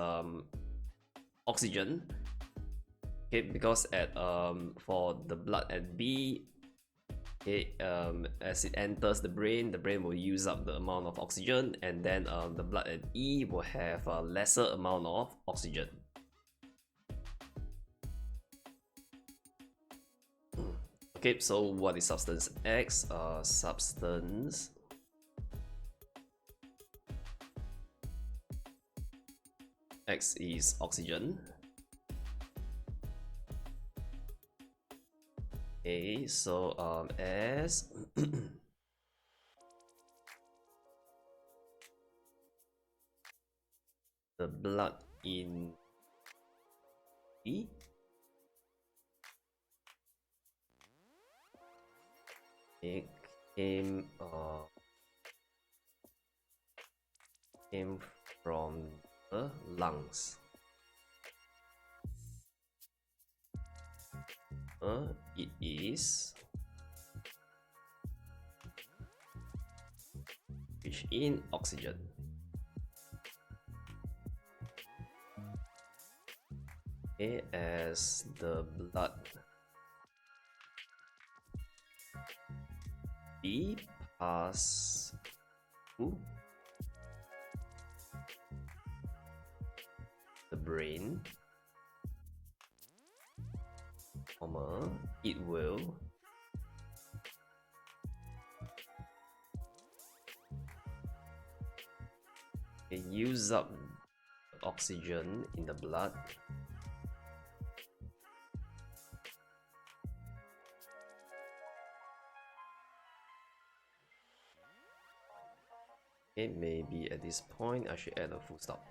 oxygen. Okay, because at for the blood at B, okay, as it enters the brain will use up the amount of oxygen, and then the blood at E will have a lesser amount of oxygen. Okay, so what is substance X? Substance X is oxygen. Okay, so as the blood in B it came from the lungs. It is rich in oxygen. Okay, as the blood B pass through the brain, it will use up oxygen in the blood okay, maybe at this point I should add a full stop.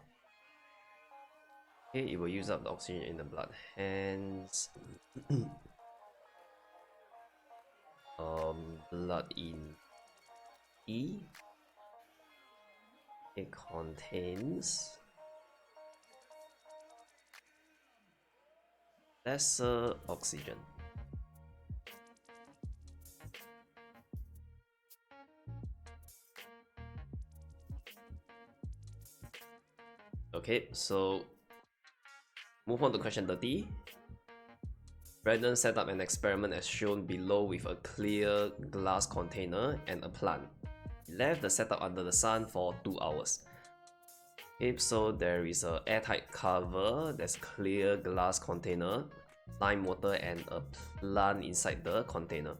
Okay, it will use up the oxygen in the blood, hence blood in E, it contains lesser oxygen. Okay, so move on to question 30. Brandon set up an experiment as shown below with a clear glass container and a plant. He left the setup under the sun for 2 hours. Okay, so there is an airtight cover, there's clear glass container, lime water, and a plant inside the container.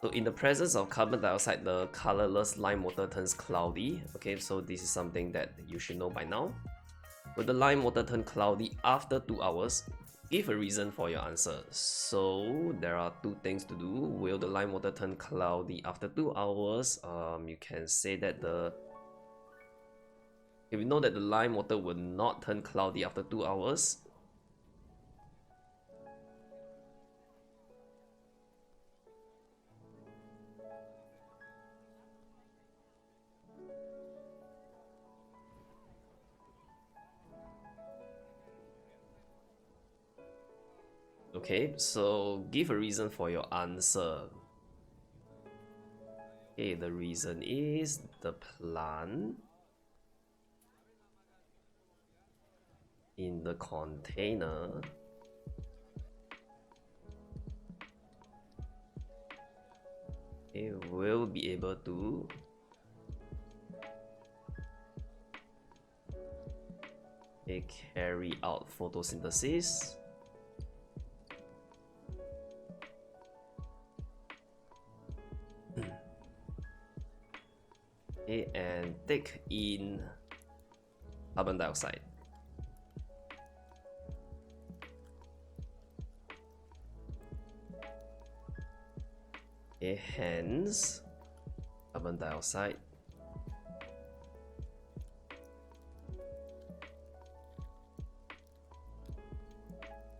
So in the presence of carbon dioxide, the colorless lime water turns cloudy. Okay, so this is something that you should know by now. Will the lime water turn cloudy after 2 hours? Give a reason for your answer. So there are two things to do. Will the lime water turn cloudy after 2 hours? You can say that if we know that the lime water will not turn cloudy after 2 hours, okay, so give a reason for your answer. Okay, the reason is the plant in the container it will be able to carry out photosynthesis and take in carbon dioxide. Hence carbon dioxide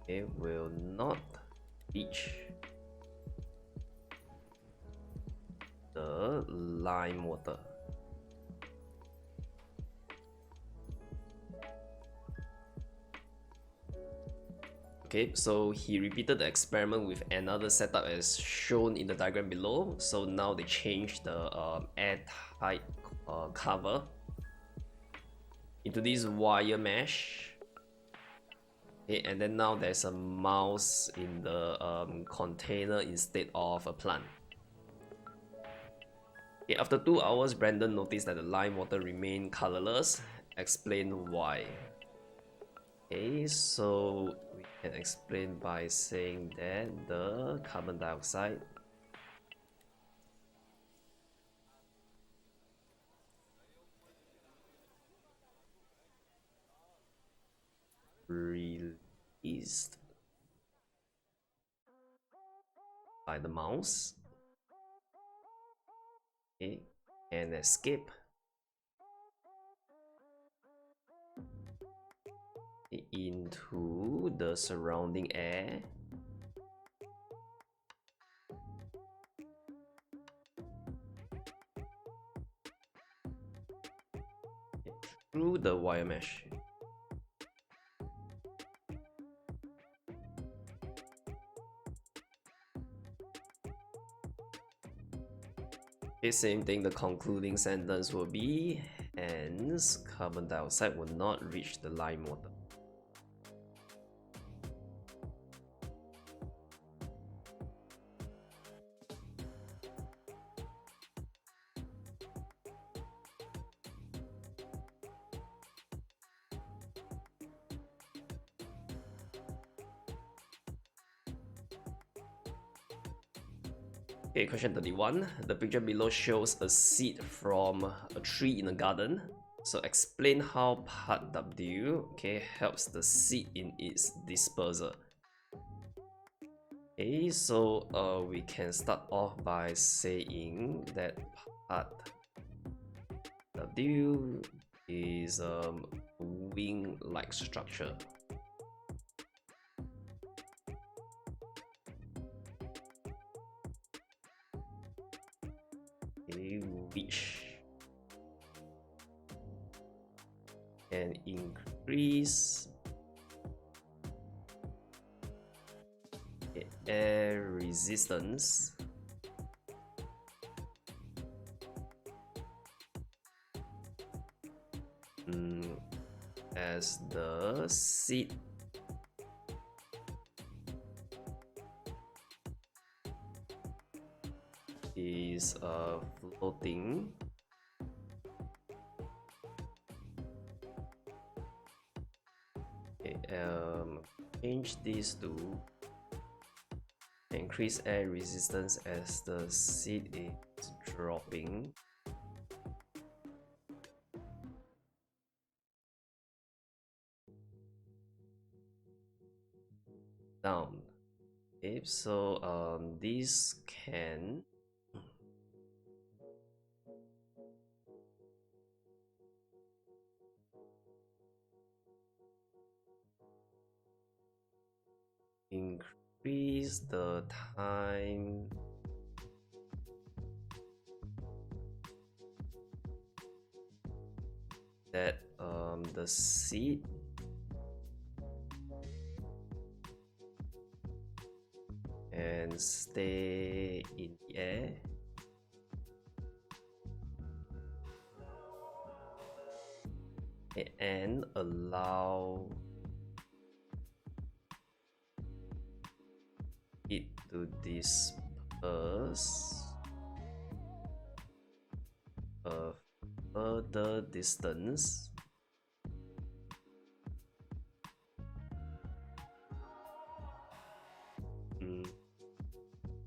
it will not reach the lime water. Okay, so he repeated the experiment with another setup as shown in the diagram below. So now they changed the airtight cover into this wire mesh. Okay, and then now there's a mouse in the container instead of a plant. Okay, after 2 hours, Brandon noticed that the lime water remained colorless. Explain why. Okay, so we can explain by saying that the carbon dioxide released by the mouse, okay, and escape into the surrounding air through the wire mesh. Okay, same thing, the concluding sentence will be, hence carbon dioxide will not reach the lime water. Okay, question 31. The picture below shows a seed from a tree in a garden. So explain how part W, okay, helps the seed in its dispersal. Okay, so we can start off by saying that part W is a wing-like structure. Which can increase air resistance as the seed is floating change this to increase air resistance as the seed is dropping down. Okay, so this can increase the time that the seed and stay in the air and allow it to disperse a further distance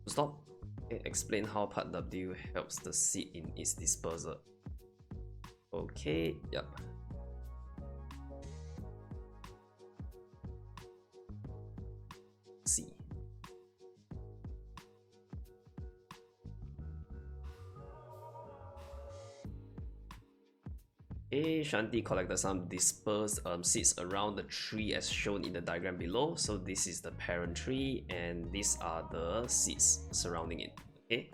stop. Okay, explain how part W helps the seed in its dispersal. Okay, yep. C. Shanti collected some dispersed seeds around the tree as shown in the diagram below. So this is the parent tree and these are the seeds surrounding it. Okay.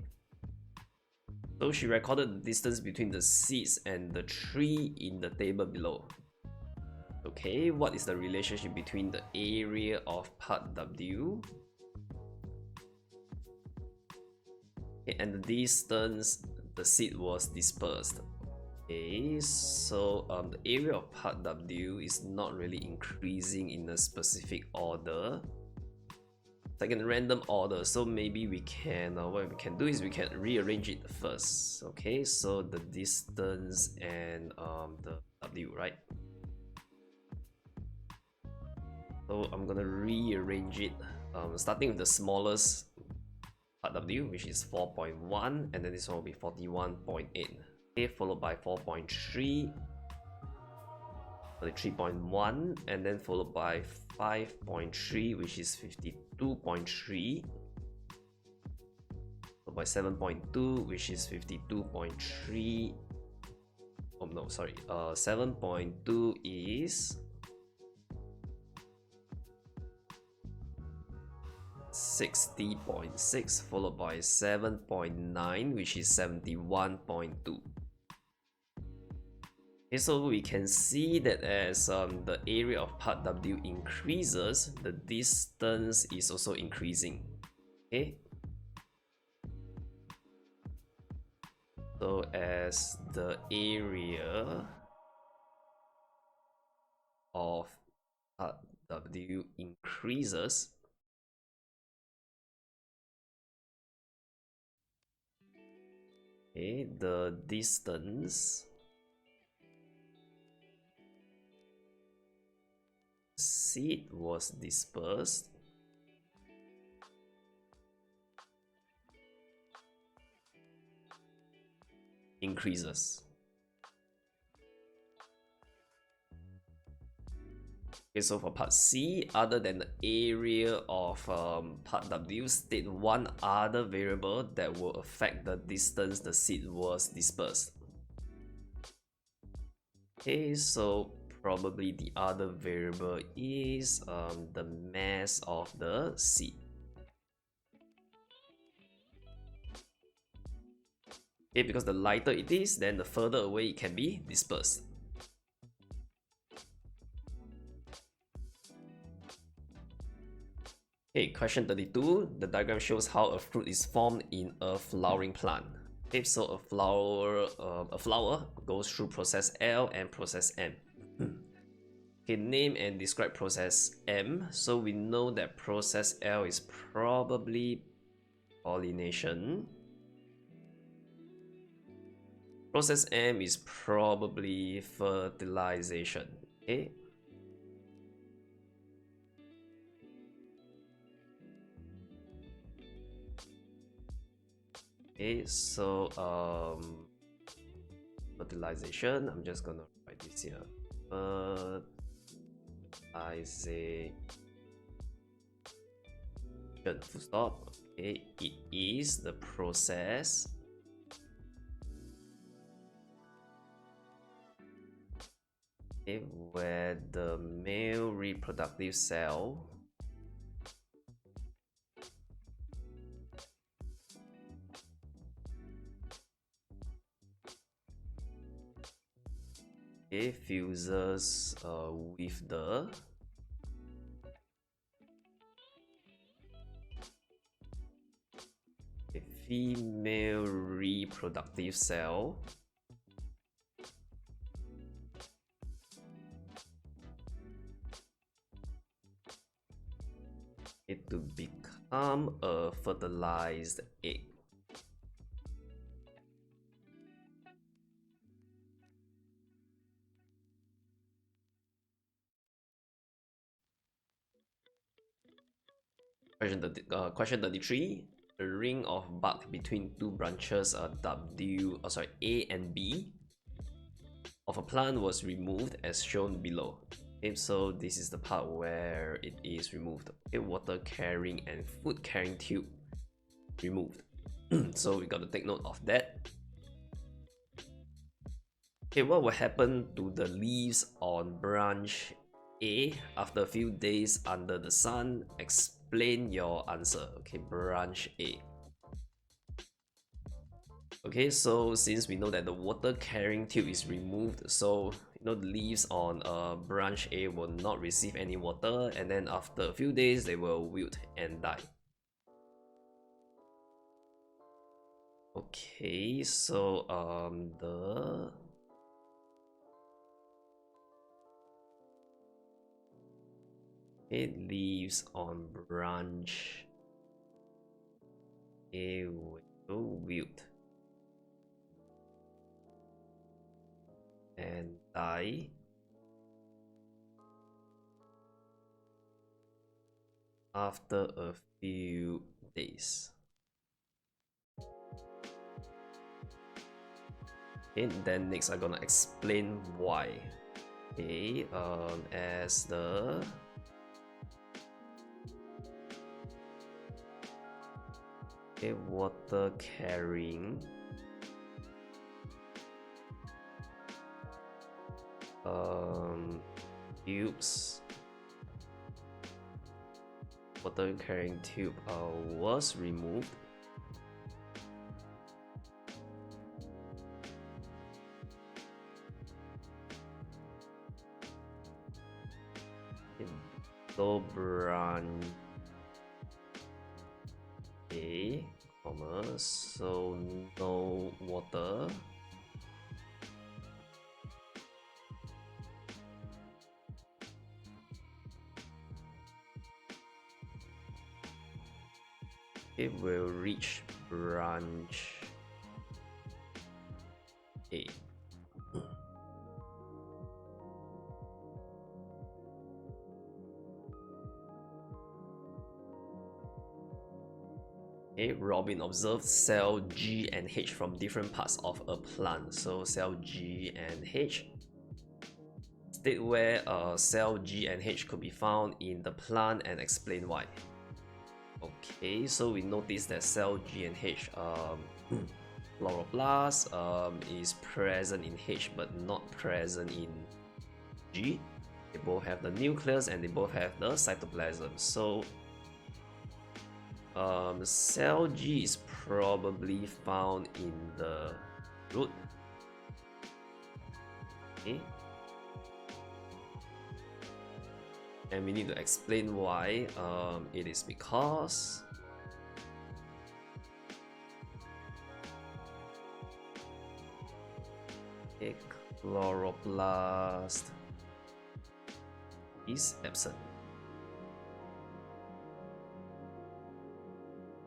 So she recorded the distance between the seeds and the tree in the table below. Okay, what is the relationship between the area of part W and the distance the seed was dispersed? Okay, so the area of part W is not really increasing in a specific order. It's like in a random order, so maybe we can what we can do is we can rearrange it first. Okay, so the distance and the W, right? So I'm gonna rearrange it, starting with the smallest part W, which is 4.1, and then this one will be 41.8. Okay, followed by 4.3, 3.1, and then followed by 5.3, which is 52.3, followed by 7.2, which is 52.3. Oh no, sorry. 7.2 is 60.6, followed by 7.9, which is 71.2. Okay, so we can see that as the area of part W increases, the distance is also increasing. Okay, so as the area of part W increases, okay, the distance seed was dispersed increases. Okay, so for part C, other than the area of part W, state one other variable that will affect the distance the seed was dispersed. Okay, so probably the other variable is the mass of the seed. Okay, because the lighter it is, then the further away it can be dispersed. Okay, question 32. The diagram shows how a fruit is formed in a flowering plant. Okay, so a flower goes through process L and process M. Okay, name and describe process M. So we know that process L is probably pollination. Process M is probably fertilization. Okay. Okay, so fertilization. I'm just gonna write this here. Fertilization. Full stop. Okay, it is the process where the male reproductive cell fuses with the female reproductive cell it to become a fertilized egg. Question 33. The ring of bark between two branches A and B of a plant was removed as shown below. Okay, so this is the part where it is removed. Okay, water carrying and food carrying tube removed. So we got to take note of that. Okay, what will happen to the leaves on branch A after a few days under the sun? Explain your answer. Okay, branch A. Okay, so since we know that the water carrying tube is removed, so the leaves on branch A will not receive any water, and then after a few days they will wilt and die. Okay, so the leaves on branch A will wilt and die after a few days. Okay, then next I'm gonna explain why. Okay, as the water carrying tubes, water carrying tube was removed, so branch A, so no water. It will reach branch A. Okay, Robin observed cell G and H from different parts of a plant. So cell G and H. State where cell G and H could be found in the plant and explain why. Okay, so we notice that cell G and H, chloroplast is present in H but not present in G. They both have the nucleus and they both have the cytoplasm. So cell G is probably found in the root. Okay. And we need to explain why. It is because a chloroplast is absent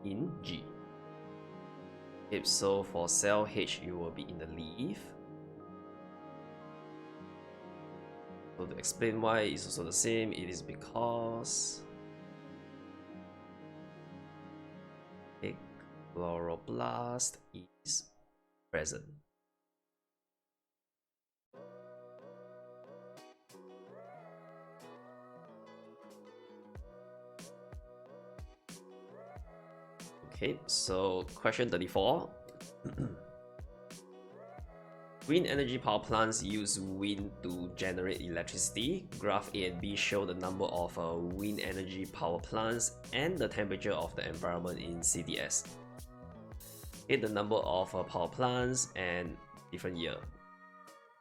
in G. If so, for cell H, it will be in the leaf. So to explain why it's also the same, it is because a chloroplast is present. Okay, so question 34. Wind energy power plants use wind to generate electricity. Graph A and B show the number of wind energy power plants and the temperature of the environment in CDS. Okay, the number of power plants and different year.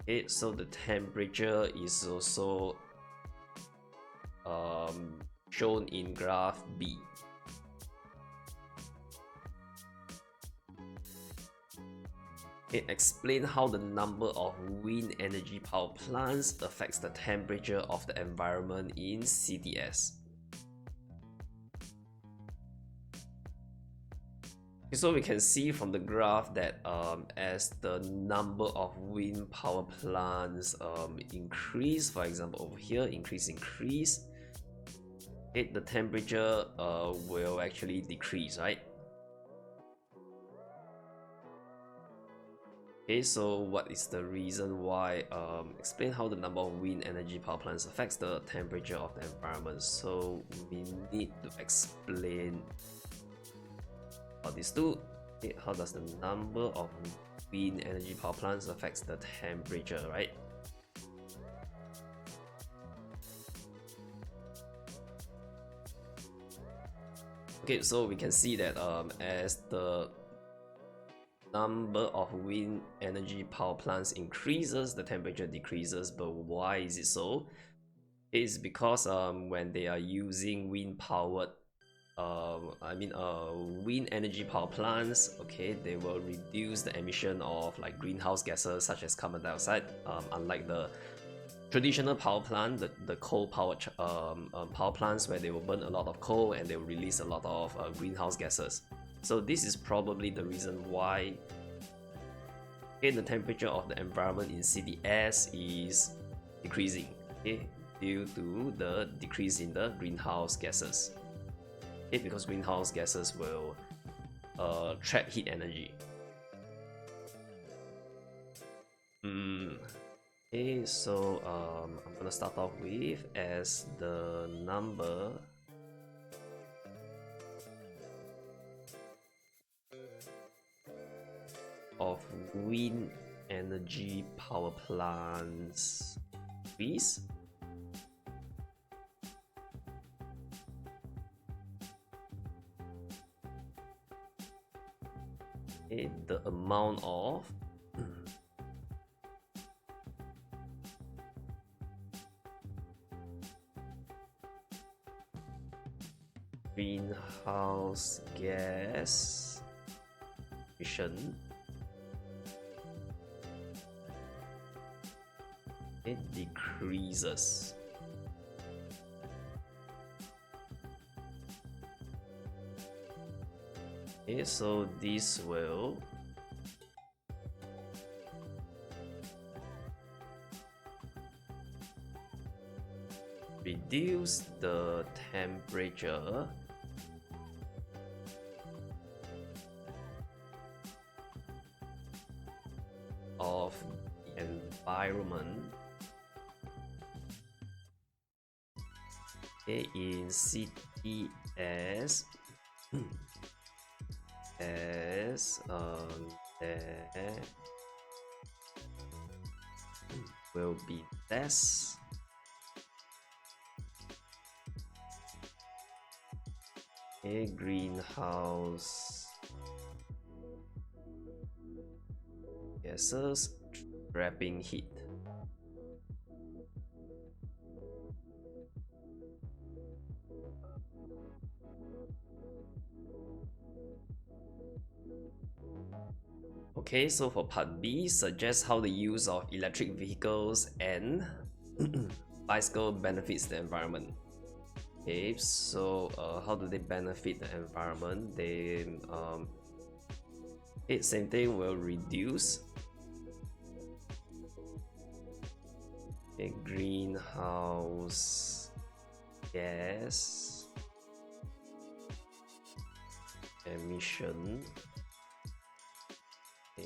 Okay, so the temperature is also shown in graph B. Okay, explain how the number of wind energy power plants affects the temperature of the environment in CDS. So we can see from the graph that as the number of wind power plants increase, for example over here, increase, the temperature will actually decrease, right? Okay, so what is the reason why? Explain how the number of wind energy power plants affects the temperature of the environment. So we need to explain these two. Okay, how does the number of wind energy power plants affects the temperature, right? Okay, so we can see that as the number of wind energy power plants increases, the temperature decreases. But why is it so? It's because when they are using wind powered wind energy power plants, okay, they will reduce the emission of like greenhouse gases such as carbon dioxide, unlike the traditional power plant, the coal powered power plants, where they will burn a lot of coal and they will release a lot of greenhouse gases. So this is probably the reason why the temperature of the environment in CDS is decreasing, okay, due to the decrease in the greenhouse gases. Because greenhouse gases will trap heat energy. Okay, so I'm gonna start off with as the number of wind energy power plants increase. The amount of greenhouse gas emission decreases. Okay, so this will reduce the temperature of the environment in CTS as there will be less greenhouse gases trapping heat. Okay, so for part B, suggest how the use of electric vehicles and bicycle benefits the environment. Okay, so how do they benefit the environment? They same thing, will reduce greenhouse gas emission,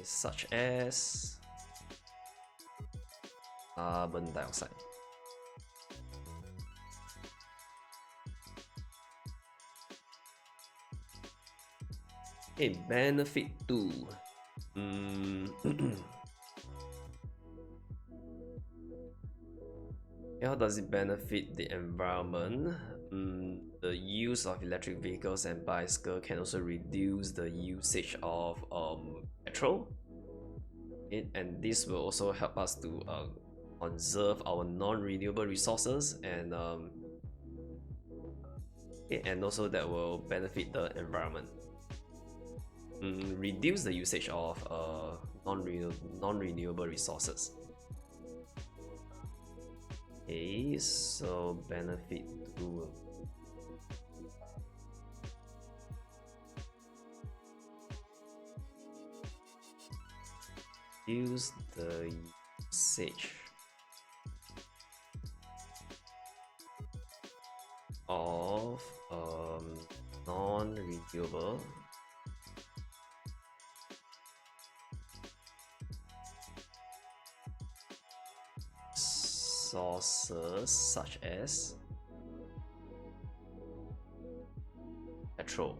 such as carbon dioxide. Benefit 2. How does it benefit the environment? The use of electric vehicles and bicycle can also reduce the usage of petrol, and this will also help us to conserve our non-renewable resources, and also that will benefit the environment. Reduce the usage of non-renewable resources. Okay, so benefit 2. Use the usage of non-renewable sources such as petrol.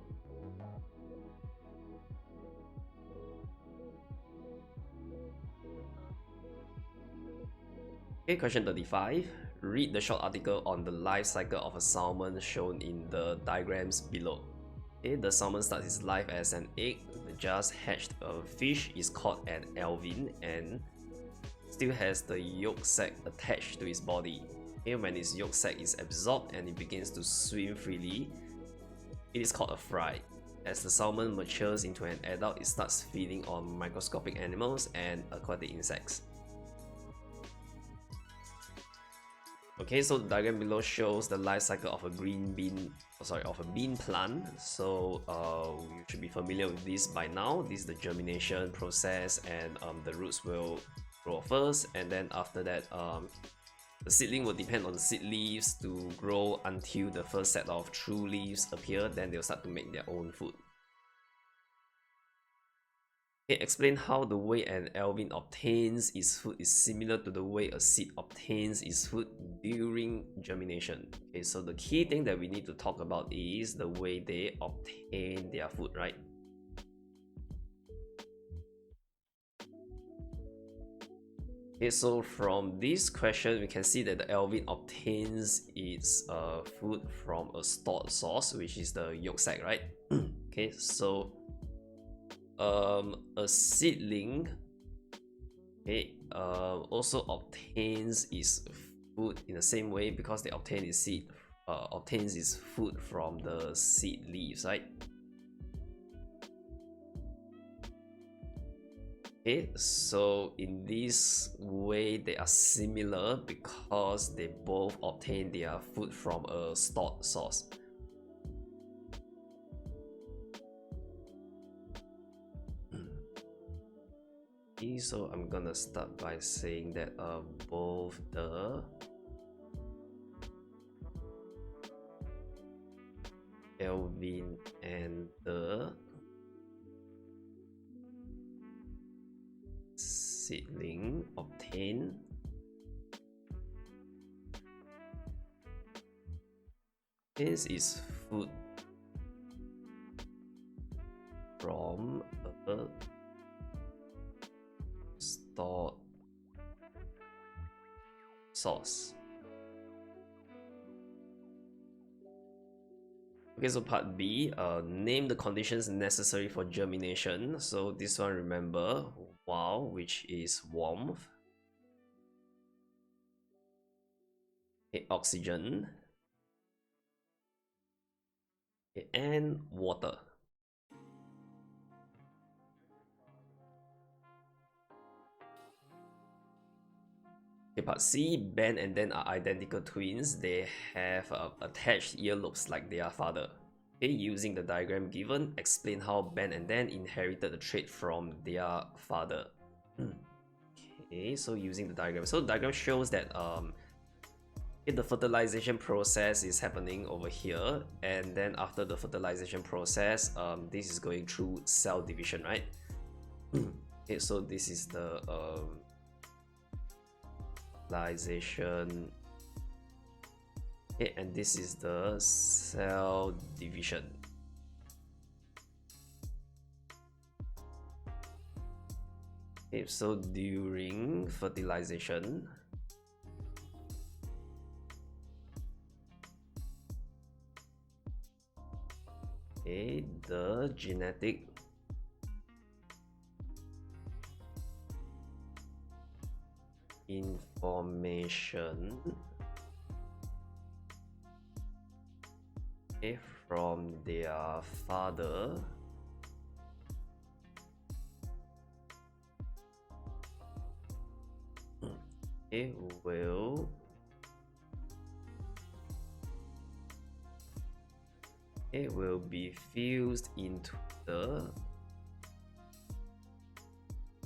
Okay, question 35. Read the short article on the life cycle of a salmon shown in the diagrams below. Okay, the salmon starts its life as an egg. The just hatched fish is called an alvin and still has the yolk sac attached to its body. Okay, when its yolk sac is absorbed and it begins to swim freely, it is called a fry. As the salmon matures into an adult, it starts feeding on microscopic animals and aquatic insects. Okay, so the diagram below shows the life cycle of a bean plant. So you should be familiar with this by now. This is the germination process, and the roots will grow first, and then after that, the seedling will depend on the seed leaves to grow until the first set of true leaves appear. Then they'll start to make their own food. Okay, explain how the way an alvin obtains its food is similar to the way a seed obtains its food during germination. Okay, so the key thing that we need to talk about is the way they obtain their food, right? Okay, so from this question, we can see that the alvin obtains its food from a stored source, which is the yolk sac, right? Okay, so a seedling, okay, also obtains its food in the same way because they obtain its seed, obtains its food from the seed leaves, right? Okay, so in this way they are similar because they both obtain their food from a stored source. Okay, so I'm gonna start by saying that both the alvin and the seedling obtain its food from a stored source. Okay, so part B, name the conditions necessary for germination. So this one, remember, wow, which is warmth, okay, oxygen, okay, and water. Okay, part C, Ben and Dan are identical twins. They have attached earlobes like their father. Okay, using the diagram given, explain how Ben and Dan inherited the trait from their father. Okay, so using the diagram. So the diagram shows that the fertilization process is happening over here, and then after the fertilization process, this is going through cell division, right? Okay, so this is the fertilization, okay, and this is the cell division. Okay, so during fertilization, okay, the genetic information, okay, from their father will be fused into the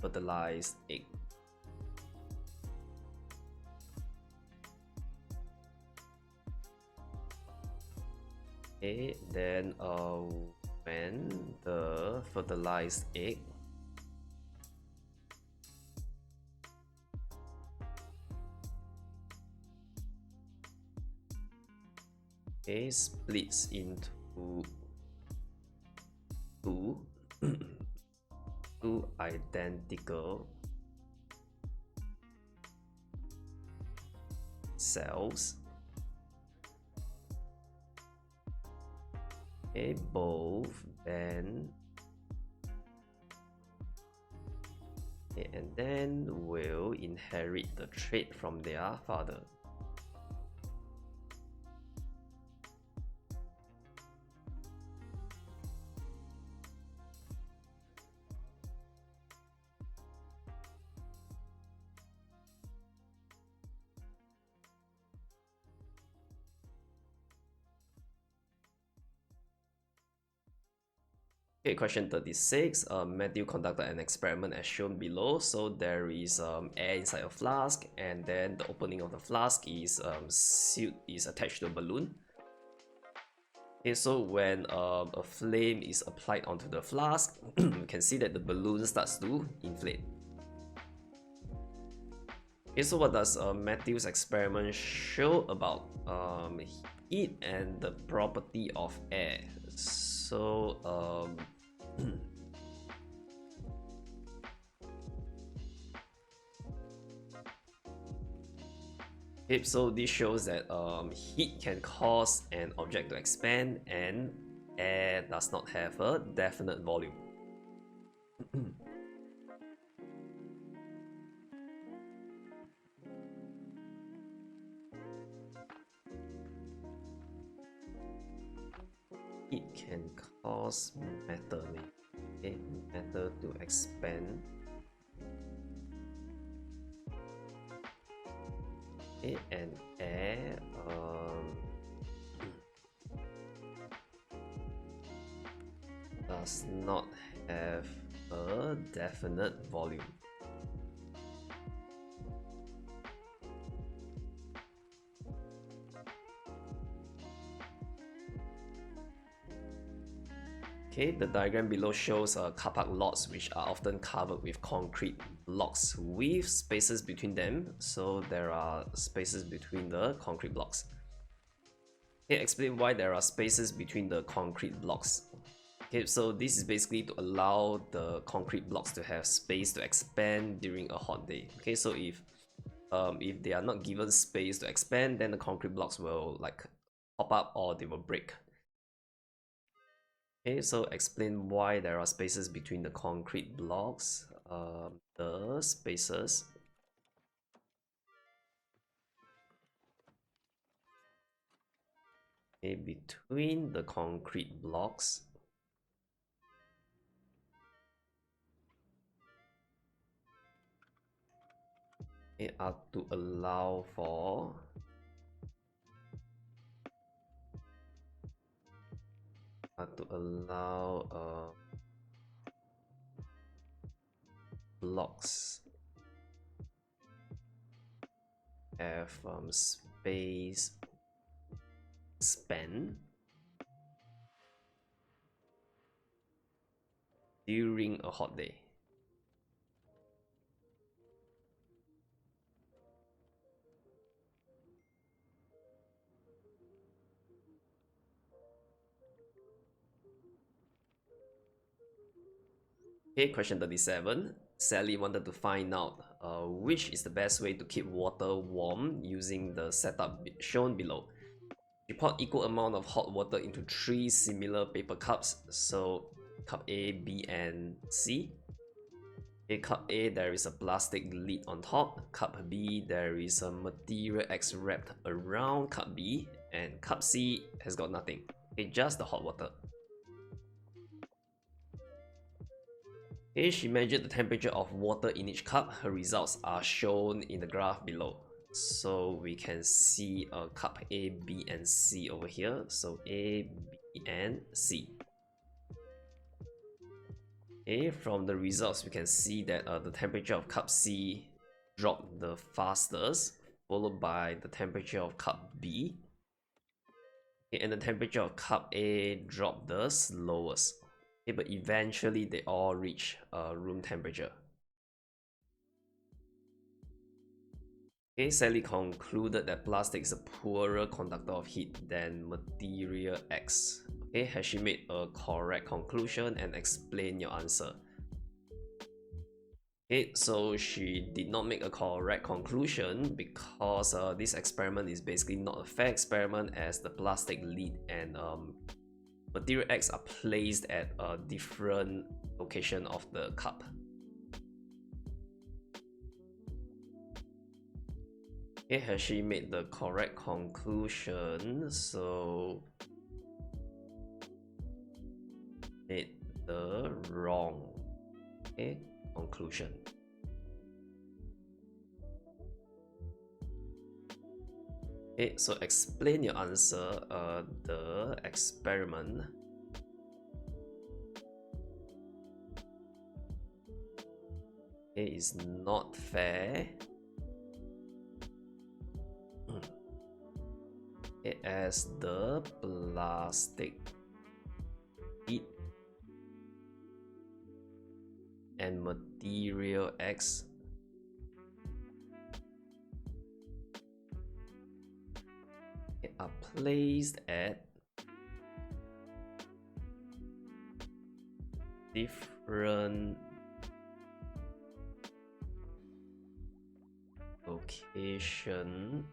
fertilized egg. Okay, then when the fertilized egg splits into two identical cells, both then and then will inherit the trait from their father. Okay, question 36. Matthew conducted an experiment as shown below. So there is air inside a flask, and then the opening of the flask is sealed, is attached to a balloon. Okay, so when a flame is applied onto the flask, you can see that the balloon starts to inflate. Okay, so what does Matthew's experiment show about heat and the property of air? So okay, so this shows that heat can cause an object to expand, and air does not have a definite volume. Heat can cause matter, matter to expand. And air does not have a definite volume. Okay, the diagram below shows car park lots which are often covered with concrete blocks with spaces between them. So there are spaces between the concrete blocks. Okay, explain why there are spaces between the concrete blocks. Okay, so this is basically to allow the concrete blocks to have space to expand during a hot day. Okay, so if they are not given space to expand, then the concrete blocks will like pop up or they will break. Okay, so explain why there are spaces between the concrete blocks. The spaces between the concrete blocks are to allow for blocks have space span during a hot day. Okay, question 37. Sally wanted to find out which is the best way to keep water warm using the setup shown below. She poured equal amount of hot water into 3 similar paper cups. So cup A, B, and C. In cup A, there is a plastic lid on top. Cup B, there is a material X wrapped around cup B. And cup C has got nothing. Okay, just the hot water. Okay, she measured the temperature of water in each cup. Her results are shown in the graph below. So we can see cup A, B, and C over here. So A, B, and C. Okay, from the results, we can see that the temperature of cup C dropped the fastest, followed by the temperature of cup B. Okay, and the temperature of cup A dropped the slowest. Okay, but eventually they all reach room temperature. Okay, Sally concluded that plastic is a poorer conductor of heat than material X. Okay, has she made a correct conclusion, and explain your answer? Okay, so she did not make a correct conclusion because this experiment is basically not a fair experiment, as the plastic lead and material X are placed at a different location of the cup. Okay, has she made the correct conclusion? So made the wrong conclusion. Okay, so explain your answer. The experiment is not fair. As the plastic heat and material X are placed at different location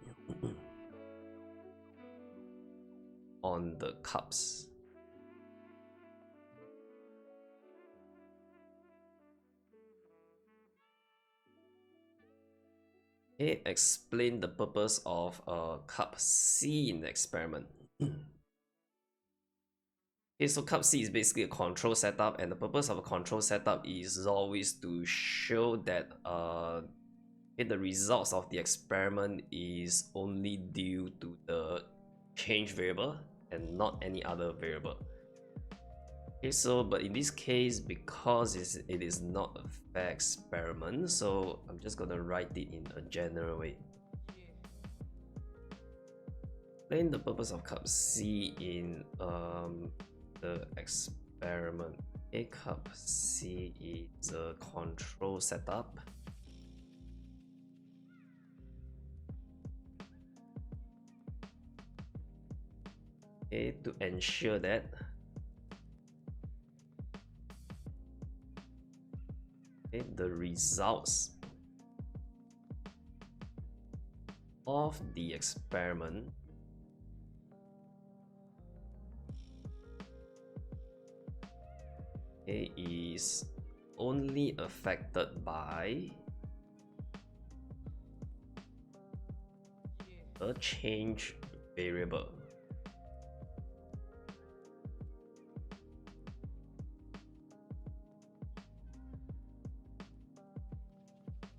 on the cups. Okay, explain the purpose of cup C in the experiment. Okay, so cup C is basically a control setup, and the purpose of a control setup is always to show that the results of the experiment is only due to the change variable and not any other variable. Okay, so but in this case, because it is not a fair experiment, so I'm just gonna write it in a general way. Explain the purpose of cup C in the experiment. A cup C is a control setup. Okay, to ensure that the results of the experiment is only affected by a change variable.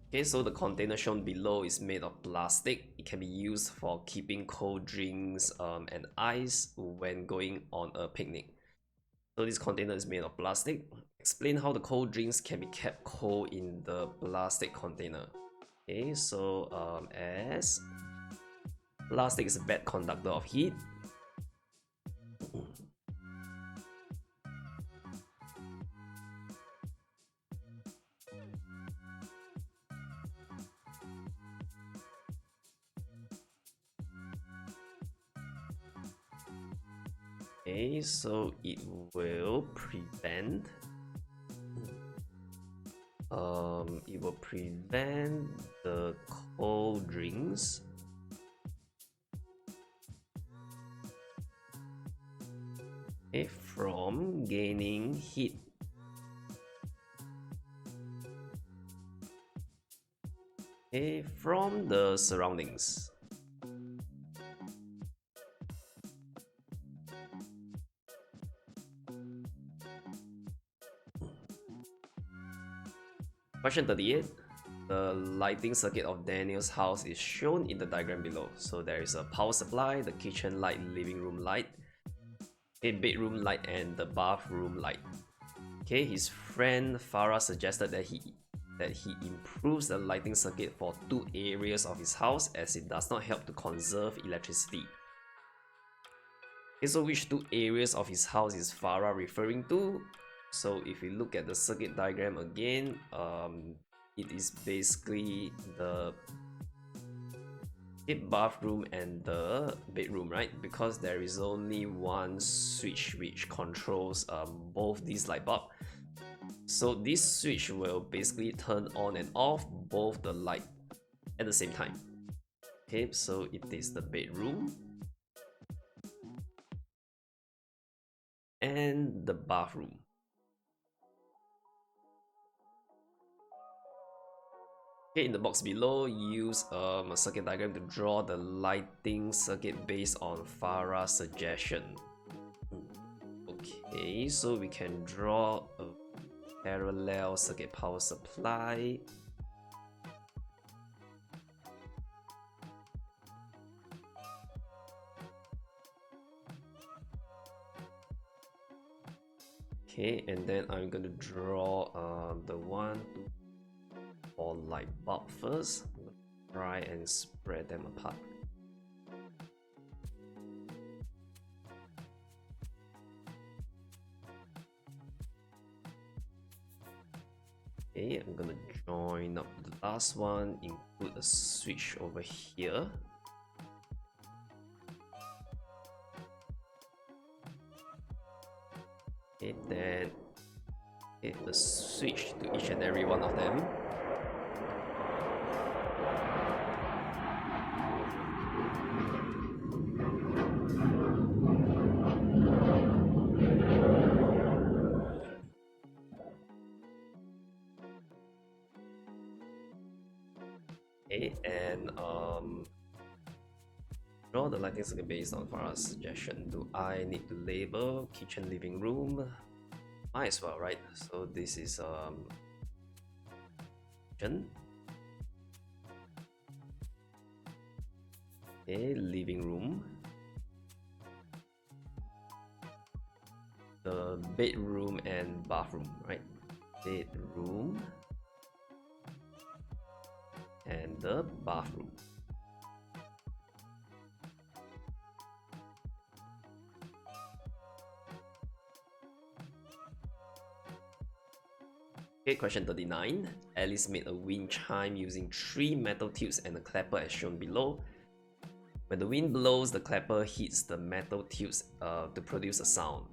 Okay, so the container shown below is made of plastic. It can be used for keeping cold drinks and ice when going on a picnic. So this container is made of plastic. Explain how the cold drinks can be kept cold in the plastic container. Okay, so as plastic is a bad conductor of heat, okay, so it will prevent the cold drinks from gaining heat from the surroundings. Question 38. The lighting circuit of Daniel's house is shown in the diagram below. So there is a power supply, the kitchen light, living room light, a bedroom light, and the bathroom light. Okay, his friend Farah suggested that he improves the lighting circuit for 2 areas of his house as it does not help to conserve electricity. Okay, so which 2 areas of his house is Farah referring to? So if we look at the circuit diagram again, it is basically the bathroom and the bedroom, right? Because there is only one switch which controls both these light bulbs. So this switch will basically turn on and off both the light at the same time. Okay, so it is the bedroom and the bathroom. Okay, in the box below, use a circuit diagram to draw the lighting circuit based on Farah's suggestion. Okay, so we can draw a parallel circuit power supply. Okay, and then I'm going to draw the 1, 2, 4 light bulb first. Try and spread them apart. Okay, I'm gonna join up the last one, include a switch over here. Okay, then hit the switch to each and every one of them. Okay, and draw the lighting circuit based on Farah's suggestion. Do I need to label kitchen, living room? Might as well, right? So this is kitchen. Okay, living room. The bedroom and bathroom, right? Bedroom and the bathroom. Okay, question 39. Alice made a wind chime using 3 metal tubes and a clapper as shown below. When the wind blows, the clapper hits the metal tubes to produce a sound.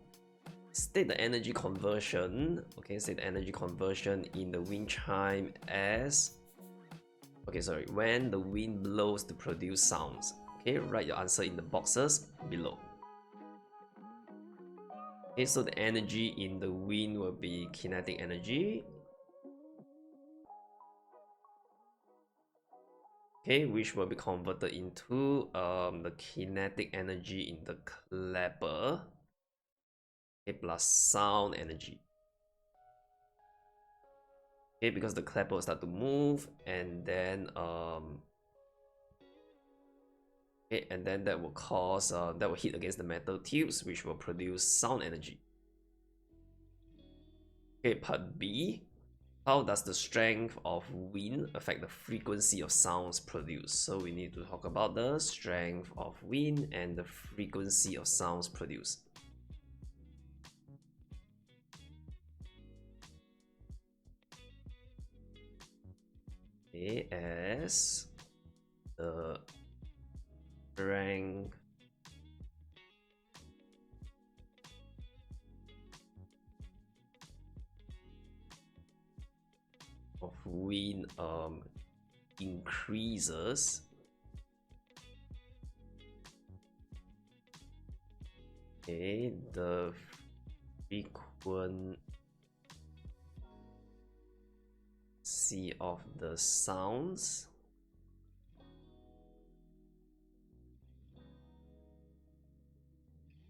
State the energy conversion. Okay, state the energy conversion in the wind chime as... Okay, sorry, when the wind blows to produce sounds. Okay, write your answer in the boxes below. Okay, so the energy in the wind will be kinetic energy. Okay, which will be converted into the kinetic energy in the clapper. Okay, plus sound energy. Okay, because the clapper will start to move, and then okay, and then that will cause that will hit against the metal tubes, which will produce sound energy. Okay, part B. How does the strength of wind affect the frequency of sounds produced? So we need to talk about the strength of wind and the frequency of sounds produced. Okay, as the strength of wind increases, okay, the frequency of the sounds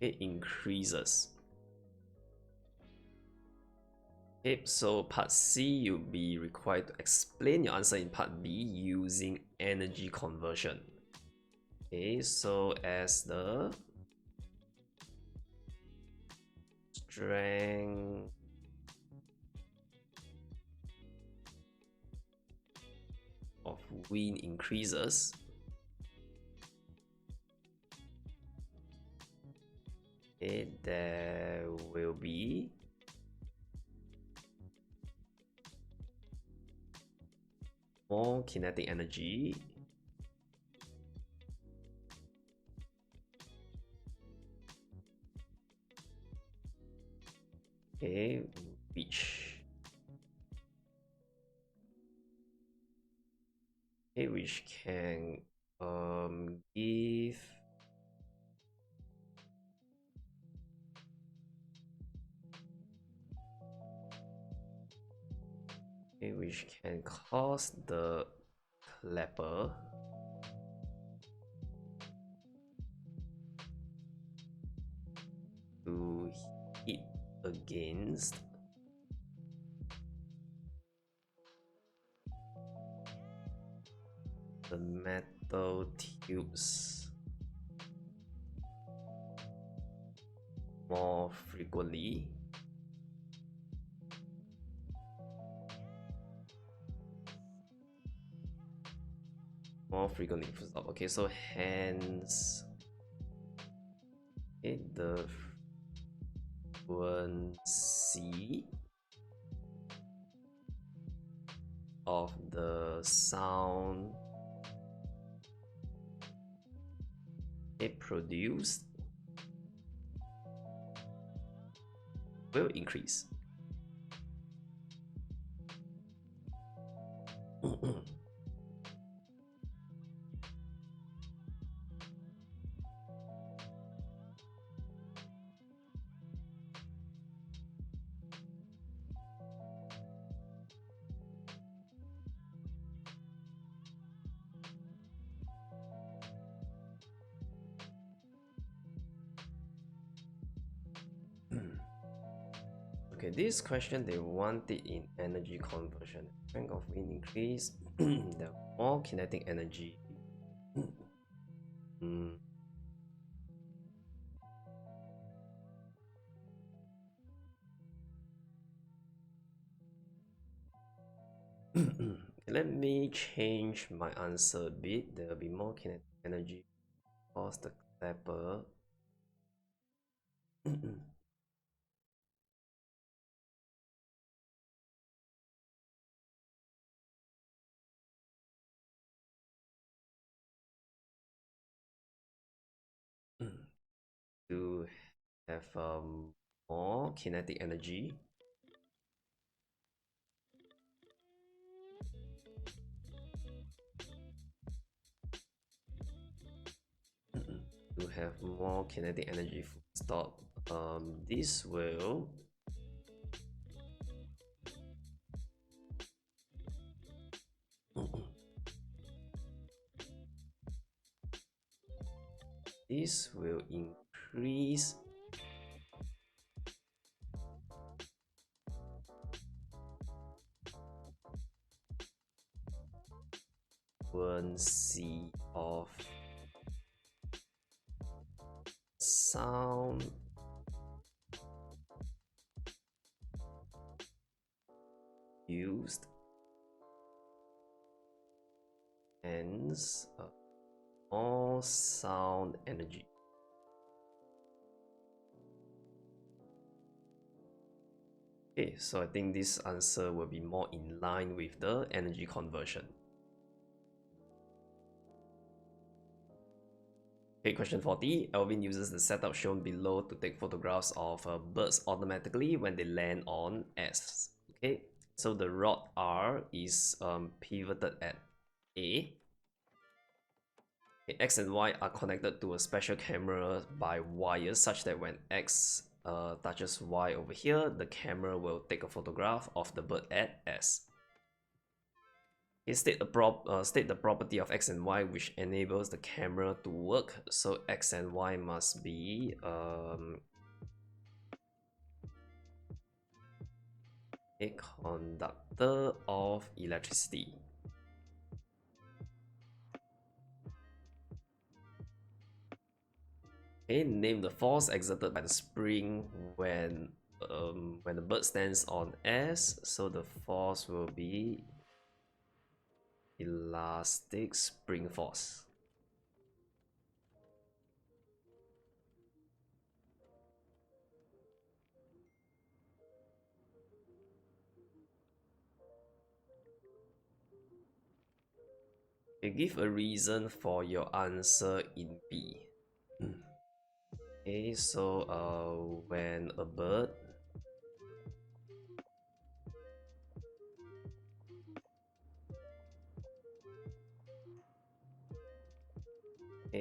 it increases. Okay, so part C, you'll be required to explain your answer in part B using energy conversion. Okay, so as the strength of wind increases, okay, there will be more kinetic energy, okay, which can give which can cause the clapper to hit against the metal tubes more frequently. Okay, so hence, okay, the frequency of the sound it produced will increase. Okay, this question they want it in energy conversion. Strength of wind increase, the more kinetic energy. Let me change my answer a bit. There will be more kinetic energy cause the clapper to have more kinetic energy full stop. This will increase frequency of sound used, hence more sound energy. Okay, so I think this answer will be more in line with the energy conversion. Okay, question 40. Alvin uses the setup shown below to take photographs of birds automatically when they land on S. Okay, so the rod R is pivoted at A. Okay, X and Y are connected to a special camera by wires such that when X touches Y over here, the camera will take a photograph of the bird at S. State the property of X and Y which enables the camera to work. So X and Y must be a conductor of electricity. Okay, name the force exerted by the spring when the bird stands on S. So the force will be elastic spring force. Okay, give a reason for your answer in B. Okay, so when a bird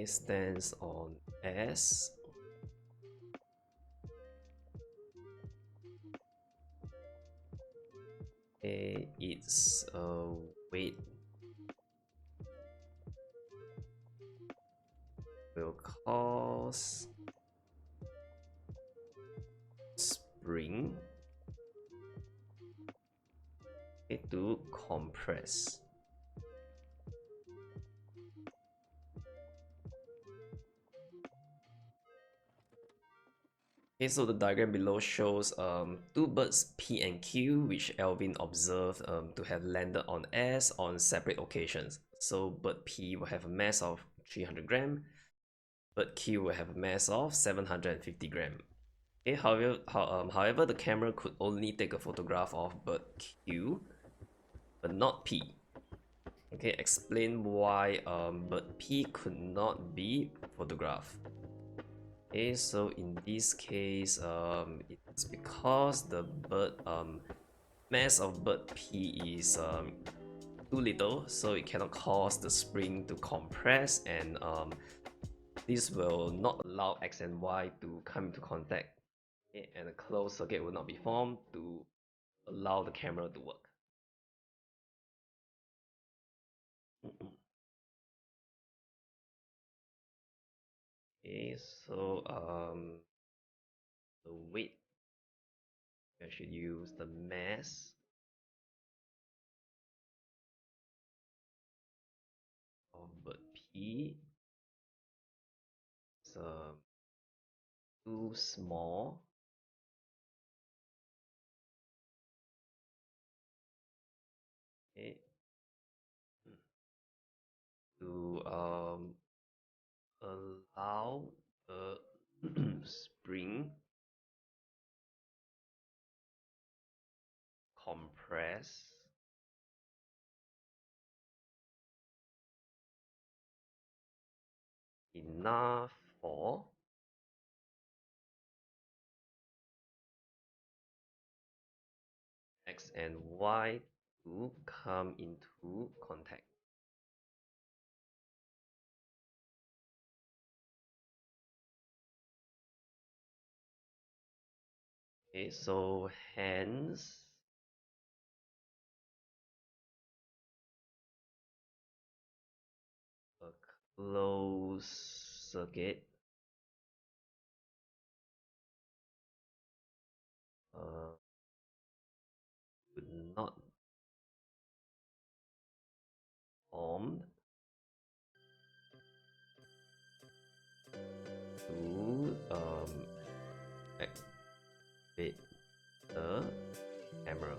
stands on S, its weight will cause spring to compress. Okay, so the diagram below shows two birds P and Q, which Alvin observed to have landed on S on separate occasions. So bird P will have a mass of 300 gram, bird Q will have a mass of 750 gram. Okay, however, the camera could only take a photograph of bird Q, but not P. Okay, explain why bird P could not be photographed. Okay, so in this case, it's because the bird mass of bird P is too little, so it cannot cause the spring to compress, and this will not allow X and Y to come into contact, okay, and a closed circuit will not be formed to allow the camera to work. Okay, so the weight, I should use the mass of bird P. It's too small. Okay. To allow the spring compress enough for X and Y to come into contact. Okay, so hence a closed circuit would not form to activate the camera.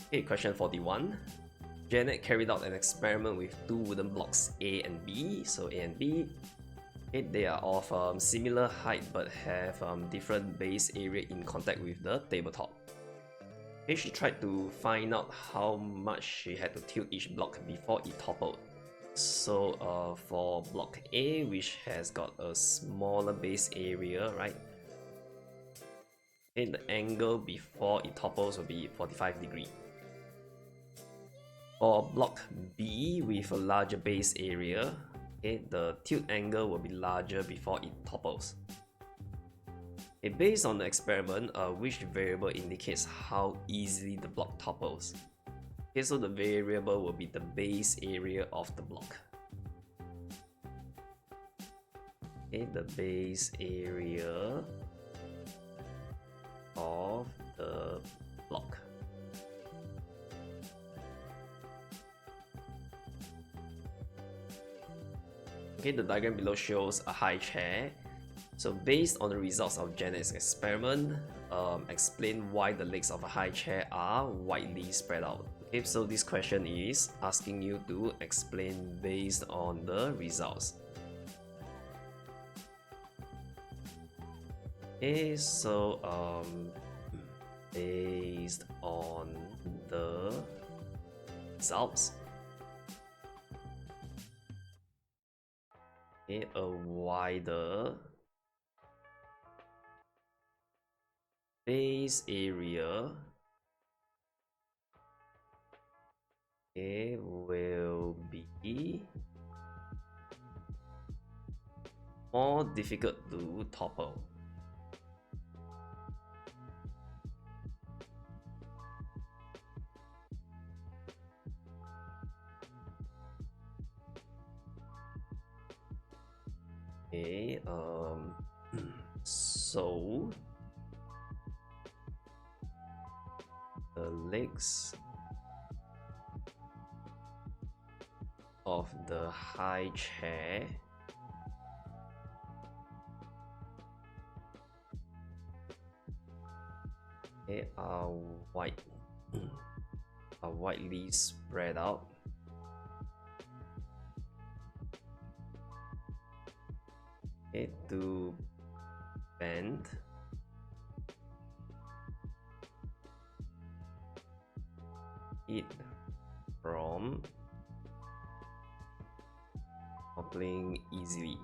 Okay, question 41. Janet carried out an experiment with two wooden blocks A and B. So A and B, okay, they are of similar height but have different base area in contact with the tabletop. Okay, she tried to find out how much she had to tilt each block before it toppled. So for block A, which has got a smaller base area, right? Okay, the angle before it topples will be 45 degrees. For block B with a larger base area, okay, the tilt angle will be larger before it topples. Okay, based on the experiment, which variable indicates how easily the block topples? Okay, so the variable will be the base area of the block. Okay, the base area of the block. Okay, the diagram below shows a high chair. So based on the results of Janet's experiment, explain why the legs of a high chair are widely spread out. Okay, so this question is asking you to explain based on the results. Okay, so based on the results, okay, a wider base area, okay, will be more difficult to topple. Okay, so the legs of the high chair are widely spread out to bend it from toppling easily.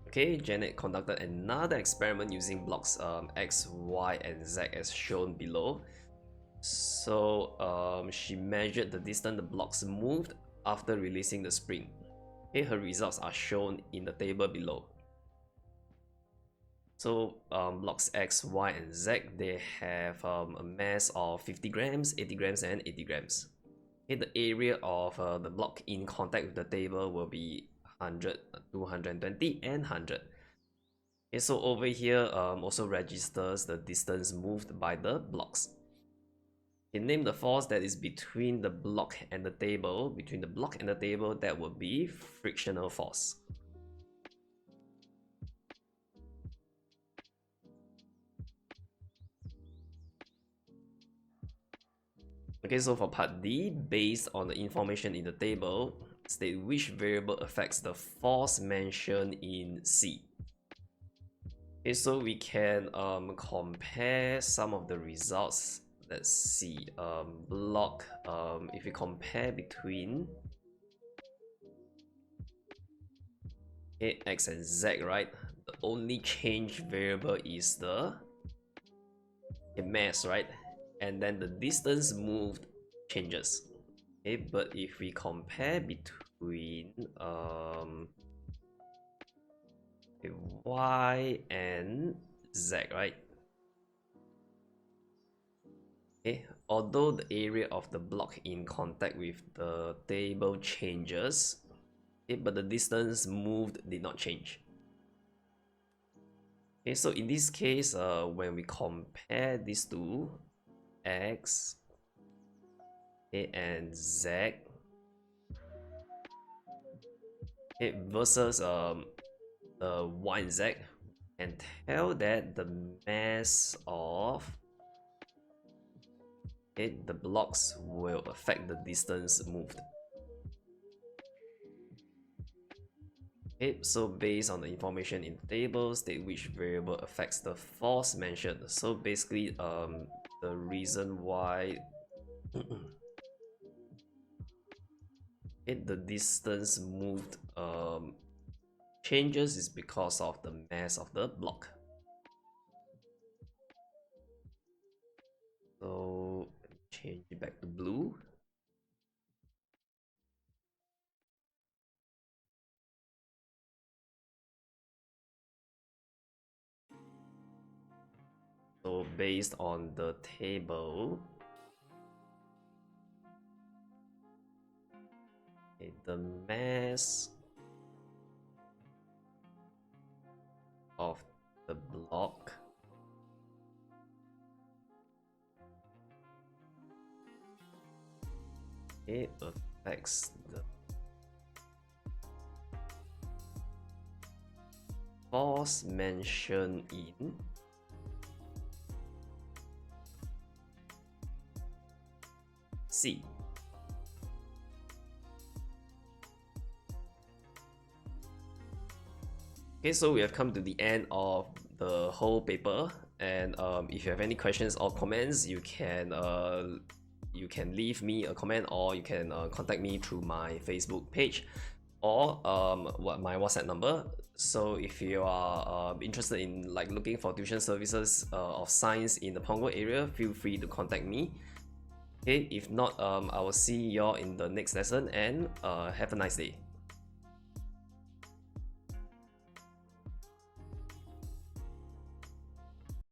Okay, Janet conducted another experiment using blocks X, Y, and Z as shown below. So she measured the distance the blocks moved after releasing the spring. Okay, her results are shown in the table below. So blocks X, Y, and Z, they have a mass of 50 grams, 80 grams, and 80 grams. Okay, the area of the block in contact with the table will be 100, 220, and 100. Okay, so over here also registers the distance moved by the blocks. Okay, name the force that is between the block and the table. Between the block and the table, that would be frictional force. Okay, so for part D, based on the information in the table, state which variable affects the force mentioned in C. Okay, so we can compare some of the results. Let's see, block, if we compare between X and Z, right? The only change variable is the mass, right? And then the distance moved changes. Okay, but if we compare between Y and Z, right? Okay, although the area of the block in contact with the table changes, okay, but the distance moved did not change. Okay, so in this case, when we compare these two, X and Z, versus Y and Z, and tell that the mass of the blocks will affect the distance moved. Okay, so based on the information in the table, state which variable affects the force mentioned. So basically, the reason why the distance moved changes is because of the mass of the block. So change it back to blue. So based on the table, the mass of the block it affects the force mentioned in C. Okay, so we have come to the end of the whole paper, and if you have any questions or comments, you can leave me a comment, or you can contact me through my Facebook page or my WhatsApp number. So if you are interested in like looking for tuition services of science in the Punggol area, feel free to contact me. Okay, if not, I will see y'all in the next lesson, and have a nice day.